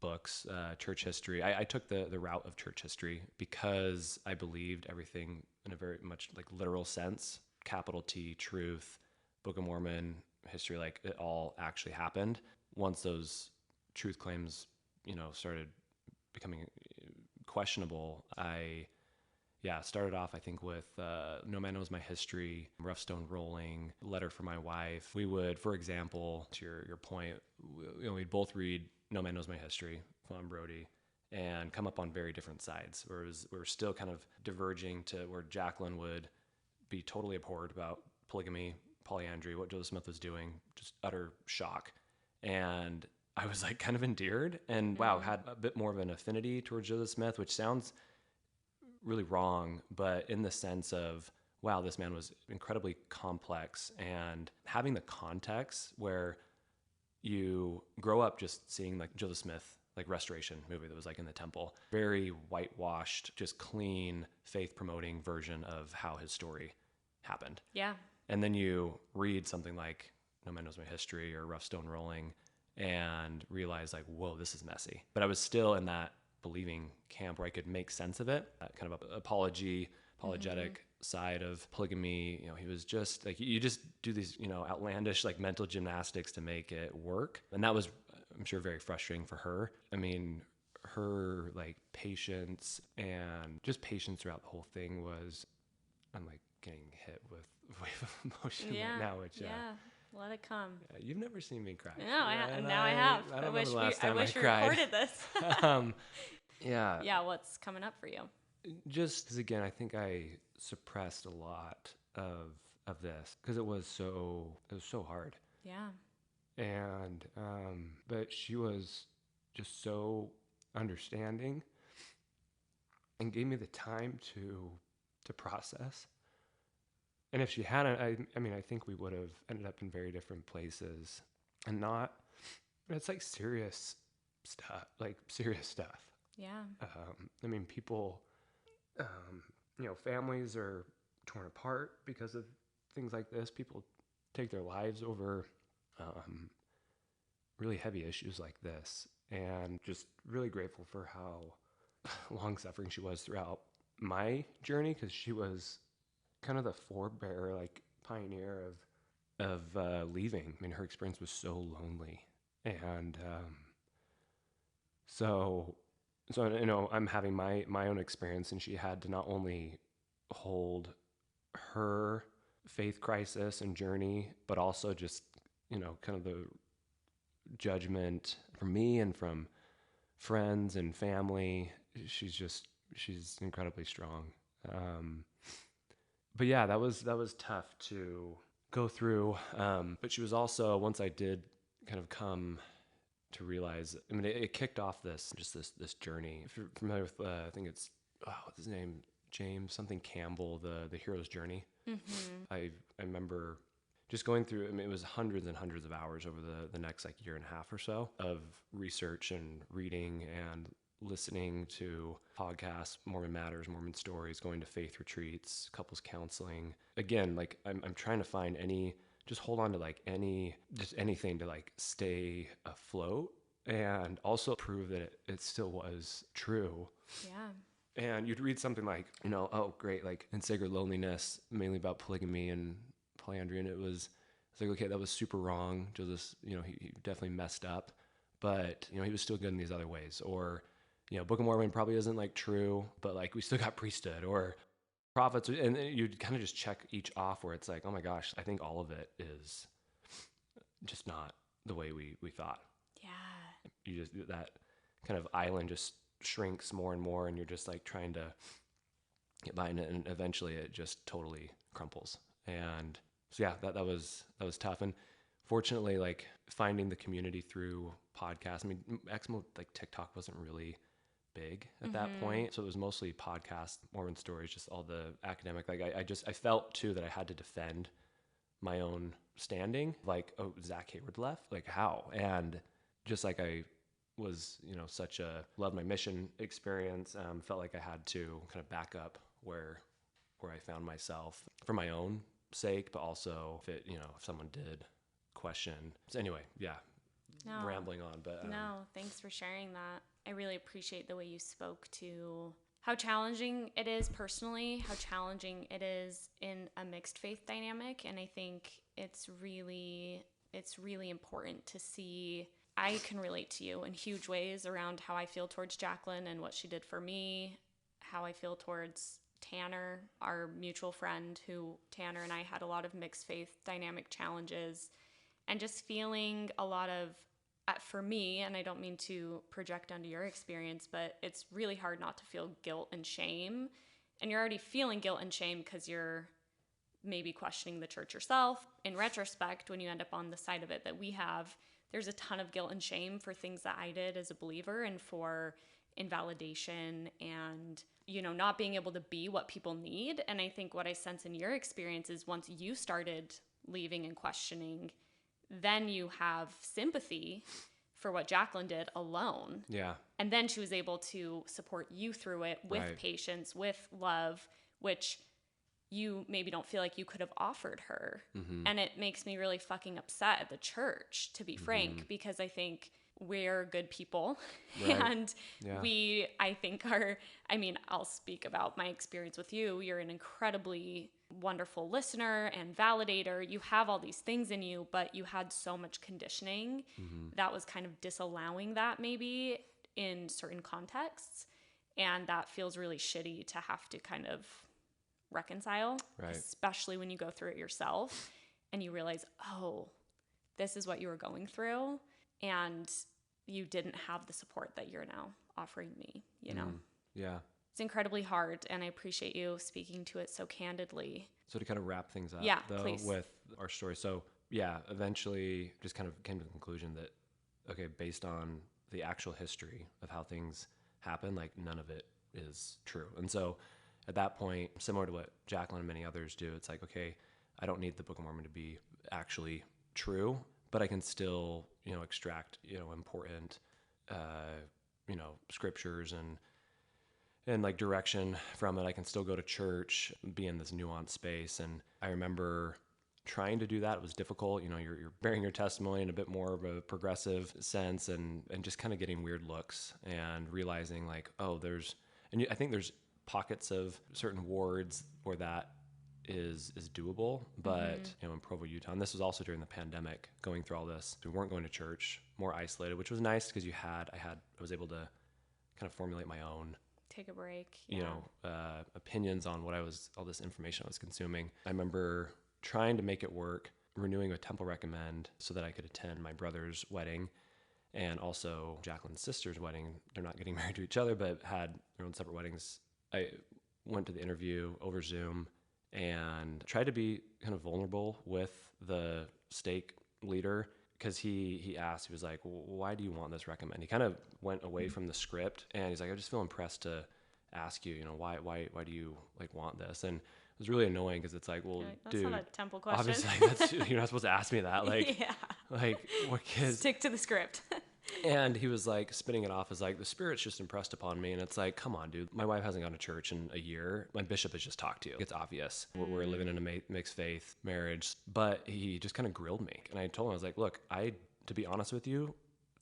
C: books, church history. I took the route of church history because I believed everything in a very much like literal sense, capital T, truth, Book of Mormon, history, like it all actually happened. Once those truth claims, started becoming questionable, I started off, I think, with No Man Knows My History, Rough Stone Rolling, Letter from My Wife. We would, for example, to your point, we'd both read No Man Knows My History, Fawn Brody, and come up on very different sides. Whereas we were still kind of diverging to where Jacqueline would be totally abhorred about polygamy, polyandry, what Joseph Smith was doing, just utter shock. And I was like kind of endeared and wow, had a bit more of an affinity towards Joseph Smith, which sounds really wrong, but in the sense of, wow, this man was incredibly complex, and having the context where you grow up just seeing like Joseph Smith, like Restoration movie that was like in the temple, very whitewashed, just clean, faith promoting version of how his story happened.
B: Yeah.
C: And then you read something like No Man Knows My History or Rough Stone Rolling and realize like, whoa, this is messy. But I was still in that believing camp where I could make sense of it, that kind of apologetic side of polygamy. He was just like, you just do these, outlandish like mental gymnastics to make it work. And that was, I'm sure, very frustrating for her. I mean, her like patience and just patience throughout the whole thing was, I'm like getting hit with a wave of emotion right now, which
B: let it come.
C: You've never seen me cry.
B: No, I have.
C: I don't remember the last
B: I
C: time
B: wish
C: I
B: we
C: cried.
B: recorded this.
C: Yeah.
B: Yeah, what's coming up for you?
C: Just because, again, I think I suppressed a lot of this because it was so hard.
B: Yeah.
C: And but she was just so understanding and gave me the time to process. And if she hadn't, I mean, I think we would have ended up in very different places, and not. It's like serious stuff.
B: Yeah.
C: I mean, people, families are torn apart because of things like this. People take their lives over really heavy issues like this, and just really grateful for how long suffering she was throughout my journey, because she was kind of the forebearer, like pioneer of leaving. I mean, her experience was so lonely, and so I'm having my own experience, and she had to not only hold her faith crisis and journey, but also just kind of the judgment from me and from friends and family. She's incredibly strong. But yeah, that was tough to go through. But she was also, once I did kind of come to realize, I mean, it kicked off this journey. If you're familiar with, I think it's, what's his name? James something Campbell, the hero's journey. I remember just going through, I mean, it was hundreds and hundreds of hours over the next like year and a half or so of research and reading and listening to podcasts, Mormon Matters, Mormon Stories, going to faith retreats, couples counseling. Again, like I'm trying to find just hold on to like anything to like stay afloat and also prove that it still was true.
B: Yeah.
C: And you'd read something like, oh great, like in Sacred Loneliness, mainly about polygamy and polyandry, and it's like, okay, that was super wrong. Joseph, he definitely messed up, but he was still good in these other ways. Or Book of Mormon probably isn't like true, but like we still got priesthood or prophets, and you'd kind of just check each off where it's like, oh my gosh, I think all of it is just not the way we thought.
B: Yeah.
C: You just, that kind of island just shrinks more and more, and you're just like trying to get by, and eventually it just totally crumples. And so yeah, that was tough. And fortunately, like finding the community through podcasts. I mean, Exmo, like TikTok wasn't really big at that point, so it was mostly podcasts, Mormon Stories, just all the academic. Like I felt too that I had to defend my own standing. Like, oh, Zac Hayward left? Like, how? And just like I was, such a loved my mission experience, felt like I had to kind of back up where I found myself for my own sake, but also if someone did question. So anyway, yeah,
D: No.
C: rambling on, but
D: No, thanks for sharing that. I really appreciate the way you spoke to how challenging it is personally, how challenging it is in a mixed faith dynamic, and I think it's really important to see. I can relate to you in huge ways around how I feel towards Jacqueline and what she did for me, how I feel towards Tanner, our mutual friend, who Tanner and I had a lot of mixed faith dynamic challenges, and just feeling a lot of, for me, and I don't mean to project onto your experience, but it's really hard not to feel guilt and shame. And you're already feeling guilt and shame because you're maybe questioning the church yourself. In retrospect, when you end up on the side of it that we have, there's a ton of guilt and shame for things that I did as a believer and for invalidation and, not being able to be what people need. And I think what I sense in your experience is once you started leaving and questioning, then you have sympathy for what Jacqueline did alone.
C: yeah,
D: And then she was able to support you through it with
C: Right.
D: patience, with love, which you maybe don't feel like you could have offered her.
C: Mm-hmm.
D: And it makes me really fucking upset at the church, to be frank, because I think we're good people.
C: Right.
D: And
C: Yeah.
D: I think I'll speak about my experience with you. You're an incredibly wonderful listener and validator. You have all these things in you, but you had so much conditioning that was kind of disallowing that maybe in certain contexts. And that feels really shitty to have to kind of reconcile,
C: Right.
D: especially when you go through it yourself and you realize, oh, this is what you were going through, and you didn't have the support that you're now offering me,
C: Yeah.
D: It's incredibly hard, and I appreciate you speaking to it so candidly.
C: So to kind of wrap things up,
D: Yeah,
C: though,
D: please.
C: with our story. So yeah, eventually just kind of came to the conclusion that, okay, based on the actual history of how things happen, like none of it is true. And so at that point, similar to what Jacqueline and many others do, it's like, okay, I don't need the Book of Mormon to be actually true, but I can still, extract, important, scriptures and like direction from it. I can still go to church, be in this nuanced space. And I remember trying to do that. It was difficult. You're bearing your testimony in a bit more of a progressive sense and just kind of getting weird looks and realizing like, oh, I think there's pockets of certain wards where that is doable, but in Provo, Utah, and this was also during the pandemic, going through all this, we weren't going to church, more isolated, which was nice because I was able to kind of formulate my own
D: Take a break.
C: opinions on all this information I was consuming. I remember trying to make it work, renewing a temple recommend so that I could attend my brother's wedding and also Jacqueline's sister's wedding. They're not getting married to each other, but had their own separate weddings. I went to the interview over Zoom and tried to be kind of vulnerable with the stake leader because he asked, he was like, well, why do you want this recommend? He kind of went away from the script and he's like, I just feel impressed to ask you, why do you like want this? And it was really annoying because it's like, well,
D: You're like, that's
C: dude,
D: not a temple question.
C: obviously you're not supposed to ask me that. Like,
D: yeah.
C: like what kids?
D: Stick to the script.
C: And he was like spinning it off as like, the Spirit's just impressed upon me. And it's like, come on, dude. My wife hasn't gone to church in a year. My bishop has just talked to you. It's obvious. We're living in a mixed faith marriage. But he just kind of grilled me. And I told him, I was like, look, to be honest with you,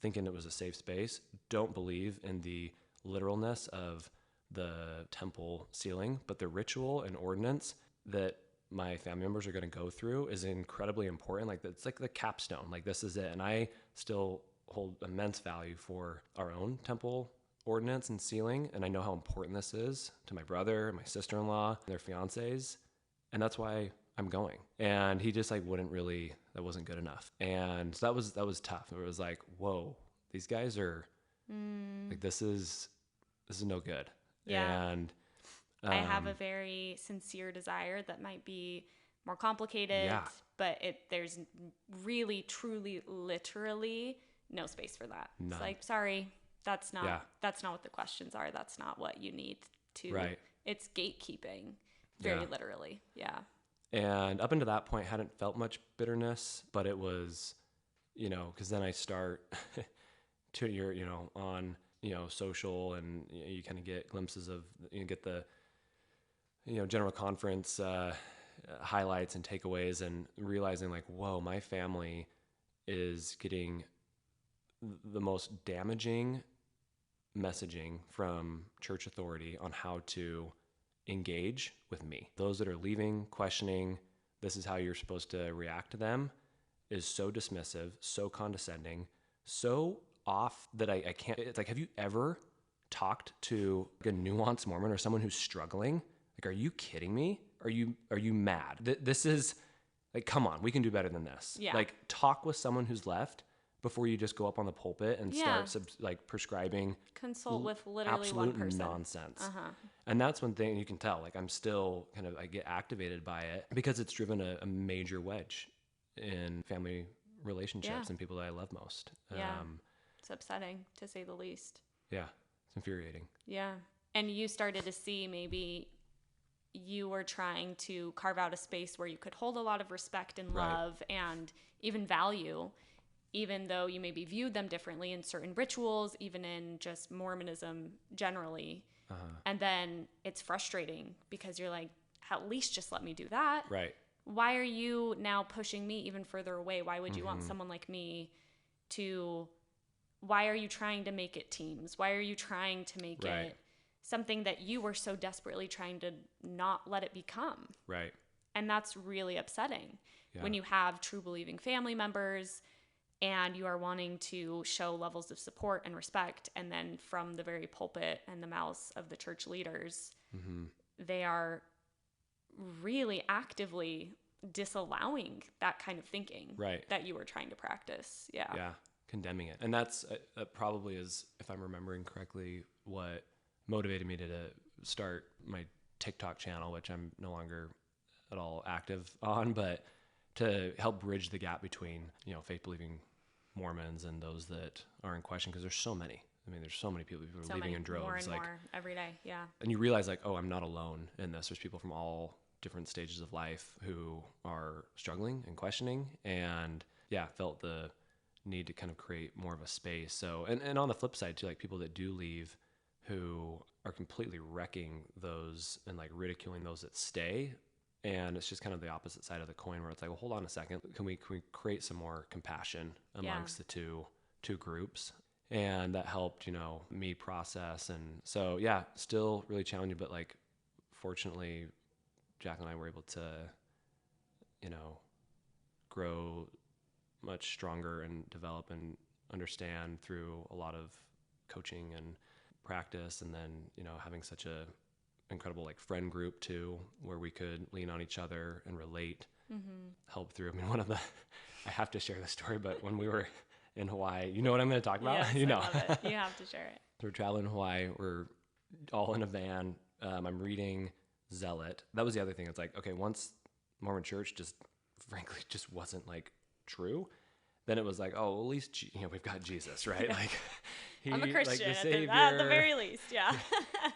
C: thinking it was a safe space, don't believe in the literalness of the temple sealing, but the ritual and ordinance that my family members are going to go through is incredibly important. Like, it's like the capstone. Like, this is it. And I still hold immense value for our own temple ordinance and sealing. And I know how important this is to my brother, my sister-in-law, their fiancés. And that's why I'm going. And he just like that wasn't good enough. And so that was tough. It was like, whoa, these guys are like, this is no good.
D: Yeah.
C: And
D: I have a very sincere desire that might be more complicated,
C: Yeah.
D: but there's really, truly, literally no space for that.
C: None.
D: It's like, sorry, that's not
C: Yeah.
D: what the questions are. That's not what you need to.
C: Right.
D: It's gatekeeping, very
C: Yeah.
D: literally. Yeah.
C: And up until that point, hadn't felt much bitterness, but it was, because then I start to on, social, and you kind of get glimpses of, you get the, general conference highlights and takeaways, and realizing like, whoa, my family is getting the most damaging messaging from church authority on how to engage with me. Those that are leaving, questioning, this is how you're supposed to react to them, is so dismissive, so condescending, so off that I can't. It's like, have you ever talked to a nuanced Mormon or someone who's struggling? Like, are you kidding me? Are you mad? This is like, come on, we can do better than this.
D: Yeah.
C: Like, talk with someone who's left before you just go up on the pulpit and start prescribing.
D: Consult with literally one
C: absolute
D: person.
C: Nonsense. And that's one thing you can tell. Like, I'm still I get activated by it because it's driven a major wedge in family relationships and people that I love most.
D: Yeah. It's upsetting, to say the least.
C: Yeah. It's infuriating.
D: Yeah. And you started to see maybe you were trying to carve out a space where you could hold a lot of respect and love and even value, even though you maybe viewed them differently in certain rituals, even in just Mormonism generally. And then it's frustrating because you're like, at least just let me do that.
C: Right.
D: Why are you now pushing me even further away? Why would you want someone like me to, why are you trying to make it teams? Why are you trying to make it something that you were so desperately trying to not let it become?
C: Right.
D: And that's really upsetting when you have true believing family members and you are wanting to show levels of support and respect, and then from the very pulpit and the mouths of the church leaders, they are really actively disallowing that kind of thinking that you were trying to practice. Yeah.
C: Condemning it. And that probably is, if I'm remembering correctly, what motivated me to start my TikTok channel, which I'm no longer at all active on, but to help bridge the gap between, faith believing Mormons and those that are in question, because there's so many. I mean, there's so many people who are leaving in droves.
D: More and more every day. Yeah.
C: And you realize like, oh, I'm not alone in this. There's people from all different stages of life who are struggling and questioning, and felt the need to kind of create more of a space. So, and on the flip side too, like people that do leave who are completely wrecking those and like ridiculing those that stay. And it's just kind of the opposite side of the coin where it's like, well, hold on a second. Can we create some more compassion amongst the two groups? And that helped, me process. And so, still really challenging, but like, fortunately, Jack and I were able to, grow much stronger and develop and understand through a lot of coaching and practice. And then, having such a incredible like friend group too, where we could lean on each other and relate, help through. I mean, I have to share this story, but when we were in Hawaii, you know what I'm going to talk about?
D: Yes, I love it. You have to share it.
C: So we're traveling in Hawaii. We're all in a van. I'm reading Zealot. That was the other thing. It's like, okay, once Mormon church frankly wasn't like true, then it was like, oh, at least, we've got Jesus, right? Like,
D: I'm a Christian,
C: like the Savior,
D: at the very least,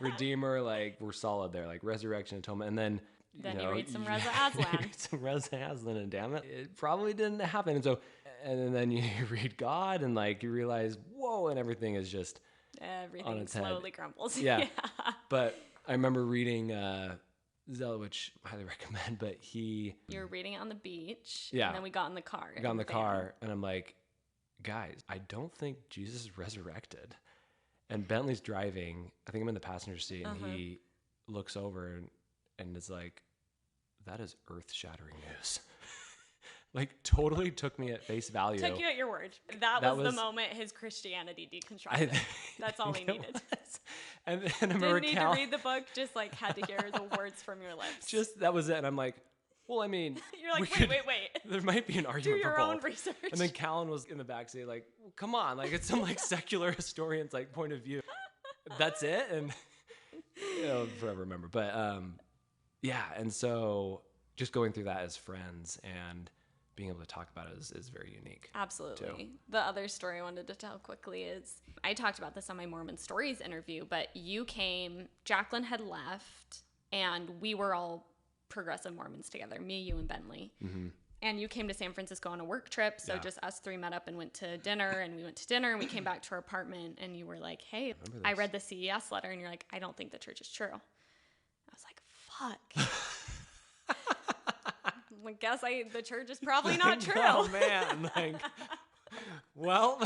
C: Redeemer, like, we're solid there, like resurrection, atonement, and then
D: you read some Reza Aslan.
C: read some Reza Aslan, and damn it probably didn't happen. And so, and then you read God, and like you realize, whoa, and everything is just
D: everything slowly crumbles.
C: Yeah. But I remember reading Zealot, which I highly recommend, but you
D: were reading it on the beach,
C: and
D: then we got in the car.
C: And I'm like, guys, I don't think Jesus is resurrected. And Bentley's driving. I think I'm in the passenger seat, and he looks over and is like, that is earth-shattering news. Like, totally took me at face value.
D: Took you at your word. That was the moment his Christianity deconstructed. That's all he needed.
C: And then I remember
D: didn't need to read the book, just like had to hear the words from your lips.
C: Just, that was it. And I'm like, well, I mean,
D: you're like, wait.
C: There might be an argument for both.
D: Do your own research. And
C: then Callan was in the backseat, like, well, come on, like it's some like secular historian's like point of view. That's it, and I'll forever remember. But and so just going through that as friends and being able to talk about it is very unique.
D: Absolutely.
C: Too.
D: The other story I wanted to tell quickly is, I talked about this on my Mormon Stories interview, but you came, Jacqueline had left, and we were all progressive Mormons together, me, you, and Bentley.
C: Mm-hmm.
D: And you came to San Francisco on a work trip. So just us three met up and went to dinner, and we went to dinner and we came back to our apartment, and you were like, hey, I read the CES letter, and you're like, I don't think the church is true. I was like, fuck. I guess the church is probably not true.
C: Oh man, like, well,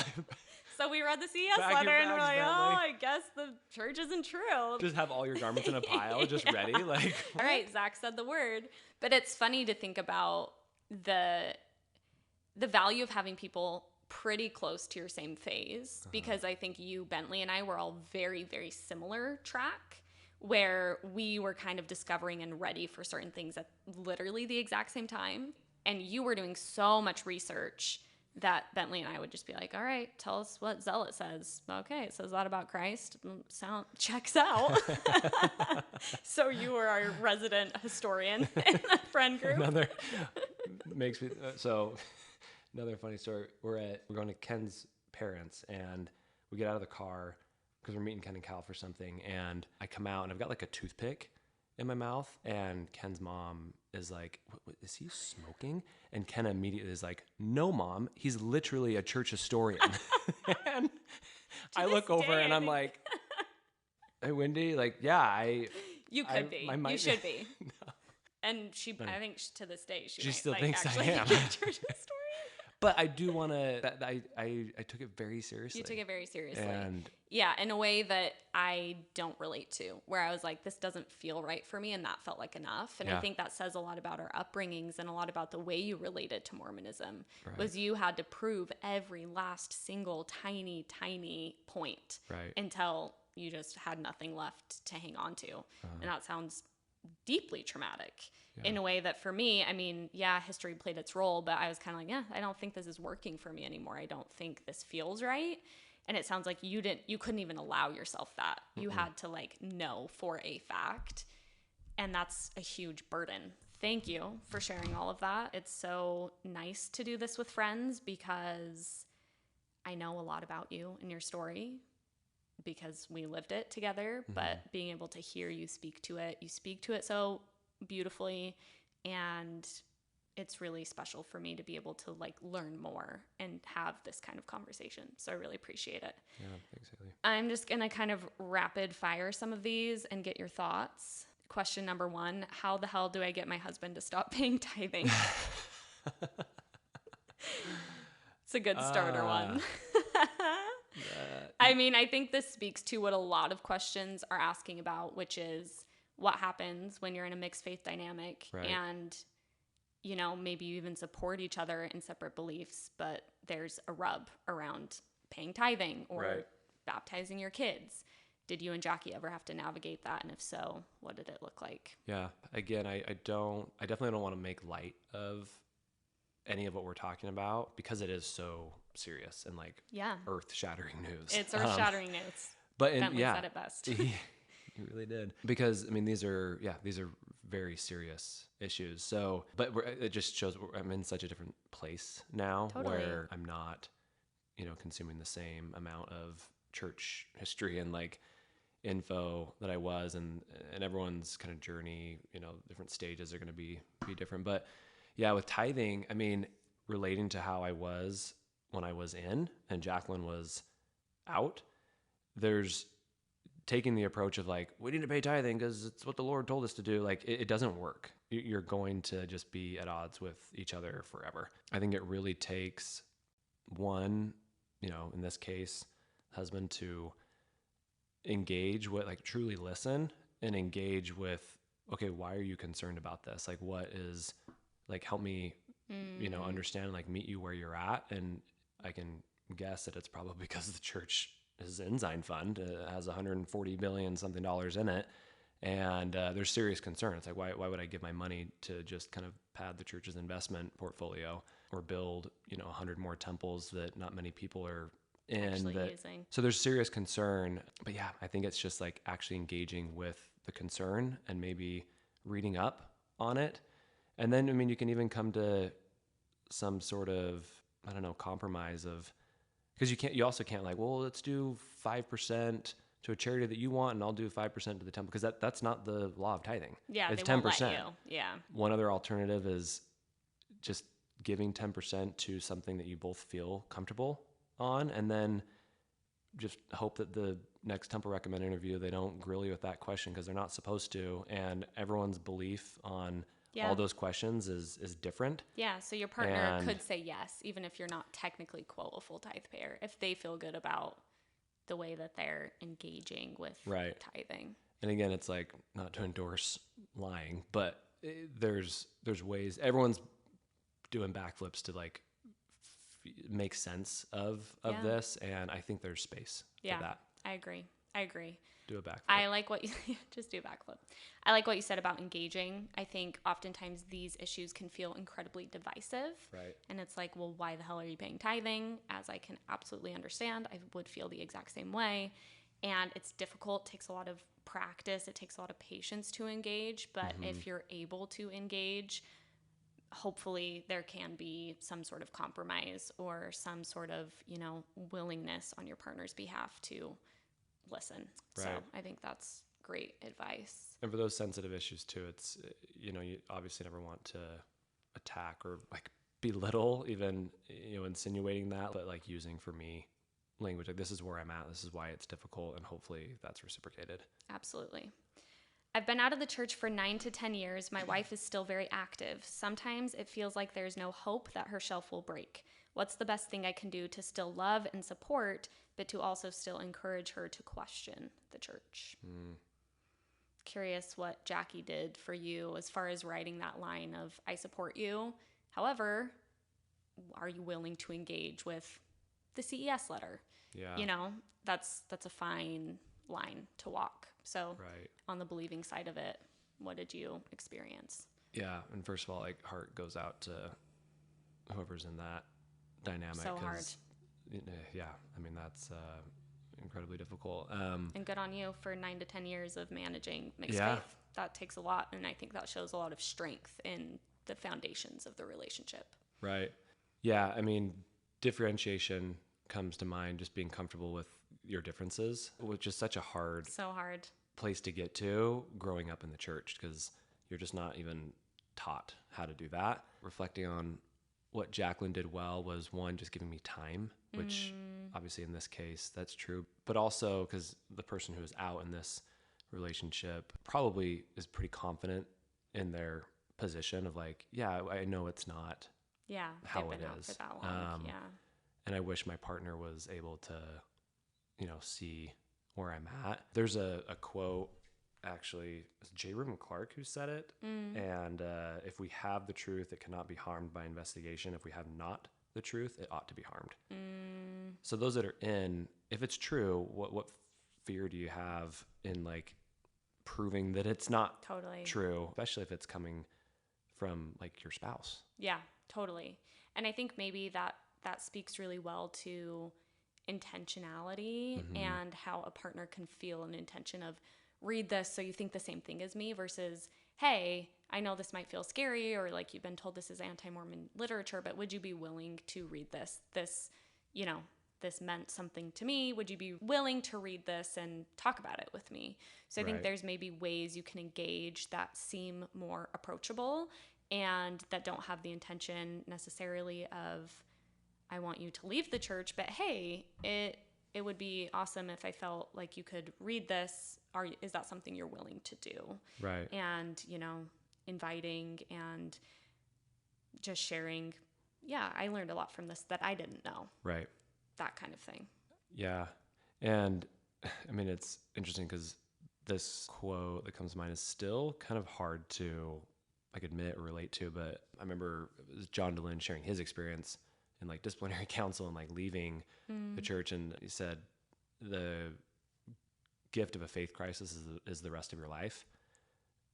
D: so we read the CES
C: Pack your
D: letter and we're
C: bags,
D: like,
C: Bentley.
D: oh, I guess the church isn't true.
C: just have all your garments in a pile, just ready. Like,
D: All right, Zach said the word. But it's funny to think about the value of having people pretty close to your same phase, because I think you, Bentley, and I were all very, very similar track, where we were kind of discovering and ready for certain things at literally the exact same time. And you were doing so much research that Bentley and I would just be like, all right, tell us what Zealot says. Okay, it says that about Christ. Checks out. So you were our resident historian in the friend group.
C: another makes me so. Another funny story. We're going to Ken's parents, and we get out of the car because we're meeting Ken and Cal for something, and I come out and I've got like a toothpick in my mouth, and Ken's mom is like, what, is he smoking? And Ken immediately is like, no, Mom, he's literally a church historian. And I look over and I'm like, hey, Wendy, like, yeah,
D: You could be. You should be.
C: No.
D: And I think to this day, she might,
C: still
D: like,
C: thinks I
D: actually
C: am.
D: be a church historian.
C: But I do want to, I took it very seriously.
D: You took it very seriously.
C: And
D: yeah, in a way that I don't relate to, where I was like, this doesn't feel right for me, and that felt like enough. And I think that says a lot about our upbringings and a lot about the way you related to Mormonism, was you had to prove every last single tiny point until you just had nothing left to hang on to. And that sounds deeply traumatic. In a way that for me, I mean, yeah, history played its role, but I was kind of like, yeah, I don't think this is working for me anymore. I don't think this feels right. And it sounds like you couldn't even allow yourself that. You had to like know for a fact. And that's a huge burden. Thank you for sharing all of that. It's so nice to do this with friends, because I know a lot about you and your story, because we lived it together, but being able to hear you speak to it so beautifully, and it's really special for me to be able to like learn more and have this kind of conversation. So I really appreciate it.
C: yeah, thanks, Haley.
D: I'm just gonna kind of rapid fire some of these and get your thoughts. Question number 1, how the hell do I get my husband to stop paying tithing? It's a good starter one. I mean, I think this speaks to what a lot of questions are asking about, which is what happens when you're in a mixed faith dynamic and, you know, maybe you even support each other in separate beliefs, but there's a rub around paying tithing or baptizing your kids. Did you and Jackie ever have to navigate that? And if so, what did it look like?
C: Yeah. Again, I definitely don't want to make light of any of what we're talking about, because it is so serious and like earth-shattering news.
D: It's earth-shattering news.
C: But
D: Bentley said it best.
C: You really did. Because I mean, these are very serious issues. So, but it just shows I'm in such a different place now, where I'm not, consuming the same amount of church history and like info that I was, and everyone's kind of journey, different stages are going to be different. But yeah, with tithing, I mean, relating to how I was when I was in and Jacqueline was out, there's taking the approach of like, we need to pay tithing because it's what the Lord told us to do. Like it doesn't work. You're going to just be at odds with each other forever. I think it really takes one, in this case, husband to engage with, like, truly listen and engage with, okay, why are you concerned about this? Like, what is, like, help me, understand, like, meet you where you're at. And I can guess that it's probably because the church is Ensign Fund. It has $140 billion something in it. And there's serious concern. It's like, why would I give my money to just kind of pad the church's investment portfolio or build, 100 more temples that not many people are in?
D: Using.
C: So there's serious concern. But yeah, I think it's just like actually engaging with the concern and maybe reading up on it. And then, I mean, you can even come to some sort of, compromise of, because you also can't like, well, let's do 5% to a charity that you want, and I'll do 5% to the temple, because that's not the law of tithing.
D: Yeah,
C: It's
D: they won't
C: 10%.
D: let you. Yeah.
C: One other alternative is just giving 10% to something that you both feel comfortable on, and then just hope that the next temple recommend interview, they don't grill you with that question, because they're not supposed to. And everyone's belief on all those questions is different.
D: Yeah, so your partner could say yes, even if you're not technically, quote, a full tithe payer, if they feel good about the way that they're engaging with tithing.
C: And again, it's like, not to endorse lying, but there's ways. Everyone's doing backflips to like make sense of this, and I think there's space for that.
D: I agree.
C: Do a backflip.
D: I like what you just do a backflip. I like what you said about engaging. I think oftentimes these issues can feel incredibly divisive.
C: Right.
D: And it's like, well, why the hell are you paying tithing? As I can absolutely understand, I would feel the exact same way. And it's difficult, takes a lot of practice, it takes a lot of patience to engage. But if you're able to engage, hopefully there can be some sort of compromise or some sort of, willingness on your partner's behalf to listen.
C: Right.
D: So I think that's great advice.
C: And for those sensitive issues too, it's, you obviously never want to attack or like belittle, even, insinuating that, but like using, for me, language like, this is where I'm at, this is why it's difficult, and hopefully that's reciprocated.
D: Absolutely. I've been out of the church for 9 to 10 years. My wife is still very active. Sometimes it feels like there's no hope that her shelf will break. What's the best thing I can do to still love and support, but to also still encourage her to question the church? Curious what Jackie did for you as far as writing that line of, I support you. However, are you willing to engage with the CES letter?
C: Yeah.
D: That's a fine line to walk. So on the believing side of it, what did you experience?
C: Yeah. And first of all, like, heart goes out to whoever's in that dynamic.
D: So hard.
C: Yeah. I mean, that's incredibly difficult.
D: And good on you for 9 to 10 years of managing mixed faith. That takes a lot. And I think that shows a lot of strength in the foundations of the relationship.
C: Right. Yeah. I mean, differentiation comes to mind, just being comfortable with your differences, which is such a hard place to get to growing up in the church, because you're just not even taught how to do that. Reflecting on what Jacqueline did well was, one, just giving me time, which obviously in this case that's true, but also because the person who is out in this relationship probably is pretty confident in their position of like, yeah, I know it's not how it is. For that long. And I wish my partner was able to, see where I'm at. There's a quote, actually, it's J. Reuben Clark who said it. And if we have the truth, it cannot be harmed by investigation. If we have not the truth, it ought to be harmed. So those that are in, if it's true, what fear do you have in like proving that it's not true, especially if it's coming from like your spouse? Yeah,
D: totally. And I think maybe that speaks really well to intentionality and how a partner can feel an intention of, read this so you think the same thing as me, versus, hey, I know this might feel scary, or like you've been told this is anti-Mormon literature, but would you be willing to read this? This meant something to me. Would you be willing to read this and talk about it with me? So I think there's maybe ways you can engage that seem more approachable and that don't have the intention necessarily of, I want you to leave the church, but hey, it would be awesome if I felt like you could read this. Is that something you're willing to do?
C: Right.
D: And, inviting and just sharing. Yeah, I learned a lot from this that I didn't know.
C: Right.
D: That kind of thing.
C: Yeah. And I mean, it's interesting because this quote that comes to mind is still kind of hard to admit or relate to, but I remember it was John DeLynn sharing his experience in like disciplinary council and like leaving the church. And he said, the gift of a faith crisis is the rest of your life.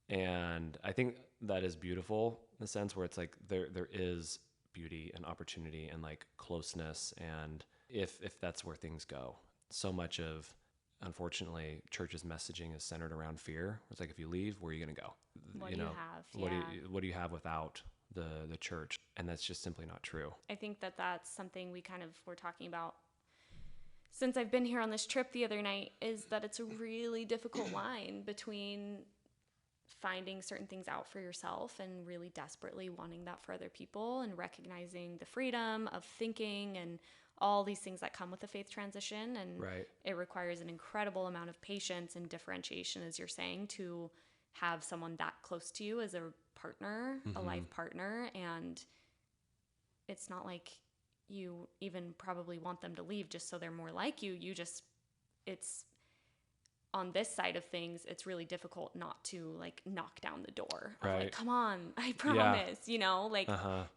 C: And I think that is beautiful in the sense where it's like, there is beauty and opportunity and like closeness. And if that's where things go, so much of, unfortunately, church's messaging is centered around fear. It's like, if you leave, where are you going to go?
D: What do you have?
C: What do you have without the church? And that's just simply not true.
D: I think that's something we kind of were talking about since I've been here on this trip the other night is that it's a really difficult line between finding certain things out for yourself and really desperately wanting that for other people, and recognizing the freedom of thinking and all these things that come with a faith transition. And
C: Right.
D: it requires an incredible amount of patience and differentiation, as you're saying, to have someone that close to you as a partner, a life partner. And it's not like you even probably want them to leave just so they're more like you. It's on this side of things, it's really difficult not to like knock down the door. Of
C: Right.
D: like, come on, I promise, like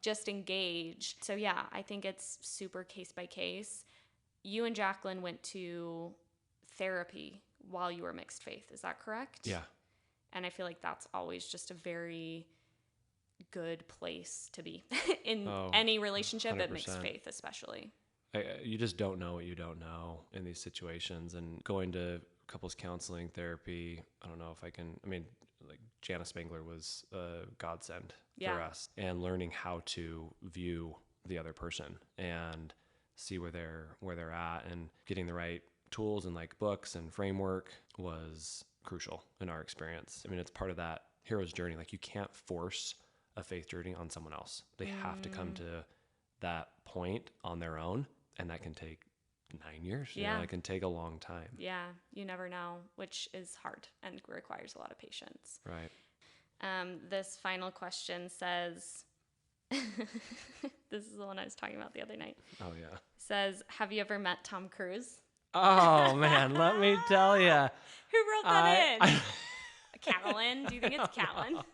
D: just engage. So yeah, I think it's super case by case. You and Jacqueline went to therapy while you were mixed faith. Is that correct?
C: Yeah.
D: And I feel like that's always just a very good place to be in any relationship, but mixed
C: 100%.
D: faith especially.
C: You just don't know what you don't know in these situations. And going to couples counseling therapy, I don't know if I can, like Jana Spangler was a godsend for us, and learning how to view the other person and see where they're at, and getting the right tools and like books and framework was crucial in our experience. It's part of that hero's journey. Like, you can't force a faith journey on someone else. They have to come to that point on their own, and that can take 9 years. It can take a long time.
D: Yeah, you never know, which is hard and requires a lot of patience.
C: Right.
D: This final question says, this is the one I was talking about the other night.
C: Oh yeah.
D: Says, have you ever met Tom Cruise?
C: Oh man, let me tell you.
D: Who wrote that in? Catelyn? Do you think it's Catelyn?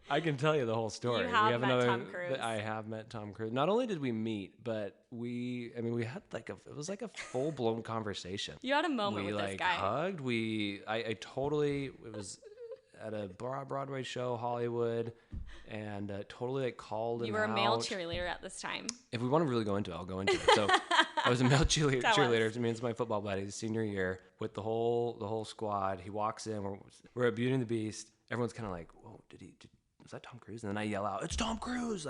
C: I can tell you the whole story.
D: You have met Tom Cruise.
C: I have met Tom Cruise. Not only did we meet, but we had it was like a full blown conversation.
D: You had a moment with this guy.
C: Hugged. I totally, it was at a Broadway show, Hollywood, and totally like called him out.
D: You were a male cheerleader at this time.
C: If we want to really go into it, I'll go into it. So I was a male cheerleader. Me and my football buddies, senior year, with the whole squad. He walks in. We're at Beauty and the Beast. Everyone's kind of like, whoa, was that Tom Cruise? And then I yell out, it's Tom Cruise!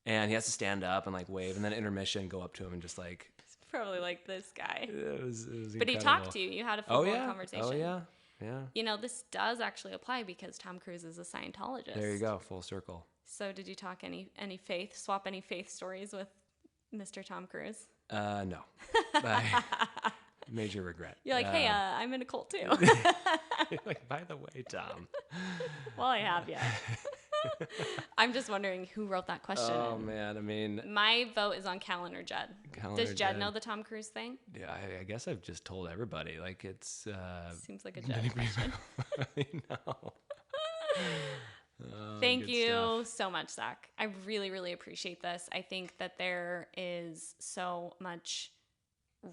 C: And he has to stand up and like wave, and then intermission, go up to him and just like.
D: It's probably like this guy.
C: It was
D: But
C: incredible.
D: he talked to you. You had a full conversation.
C: Oh yeah. Yeah.
D: This does actually apply because Tom Cruise is a Scientologist.
C: There you go, full circle.
D: So did you talk any faith, swap any faith stories with Mr. Tom Cruise?
C: No. Major regret.
D: You're like, hey, I'm in a cult too.
C: Like, by the way, Tom.
D: Well, I have, yeah. I'm just wondering who wrote that question.
C: Oh man,
D: my vote is on Callan or Jed. Does Jed know the Tom Cruise thing?
C: Yeah, I guess I've just told everybody. Like, it's
D: seems like a Jed question.
C: No.
D: Thank you so much, Zach. I really, really appreciate this. I think that there is so much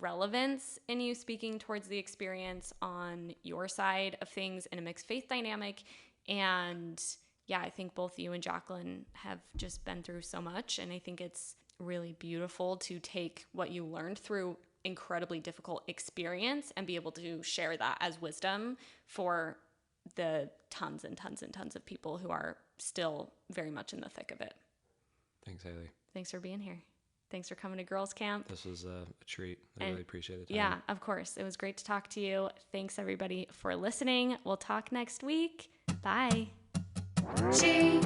D: relevance in you speaking towards the experience on your side of things in a mixed faith dynamic. And yeah, I think both you and Jacqueline have just been through so much. And I think it's really beautiful to take what you learned through incredibly difficult experience and be able to share that as wisdom for the tons and tons and tons of people who are still very much in the thick of it.
C: Thanks, Haley.
D: Thanks for being here. Thanks for coming to Girls Camp.
C: This was a treat. I really appreciate it.
D: Yeah, of course. It was great to talk to you. Thanks, everybody, for listening. We'll talk next week. Bye.
A: GIR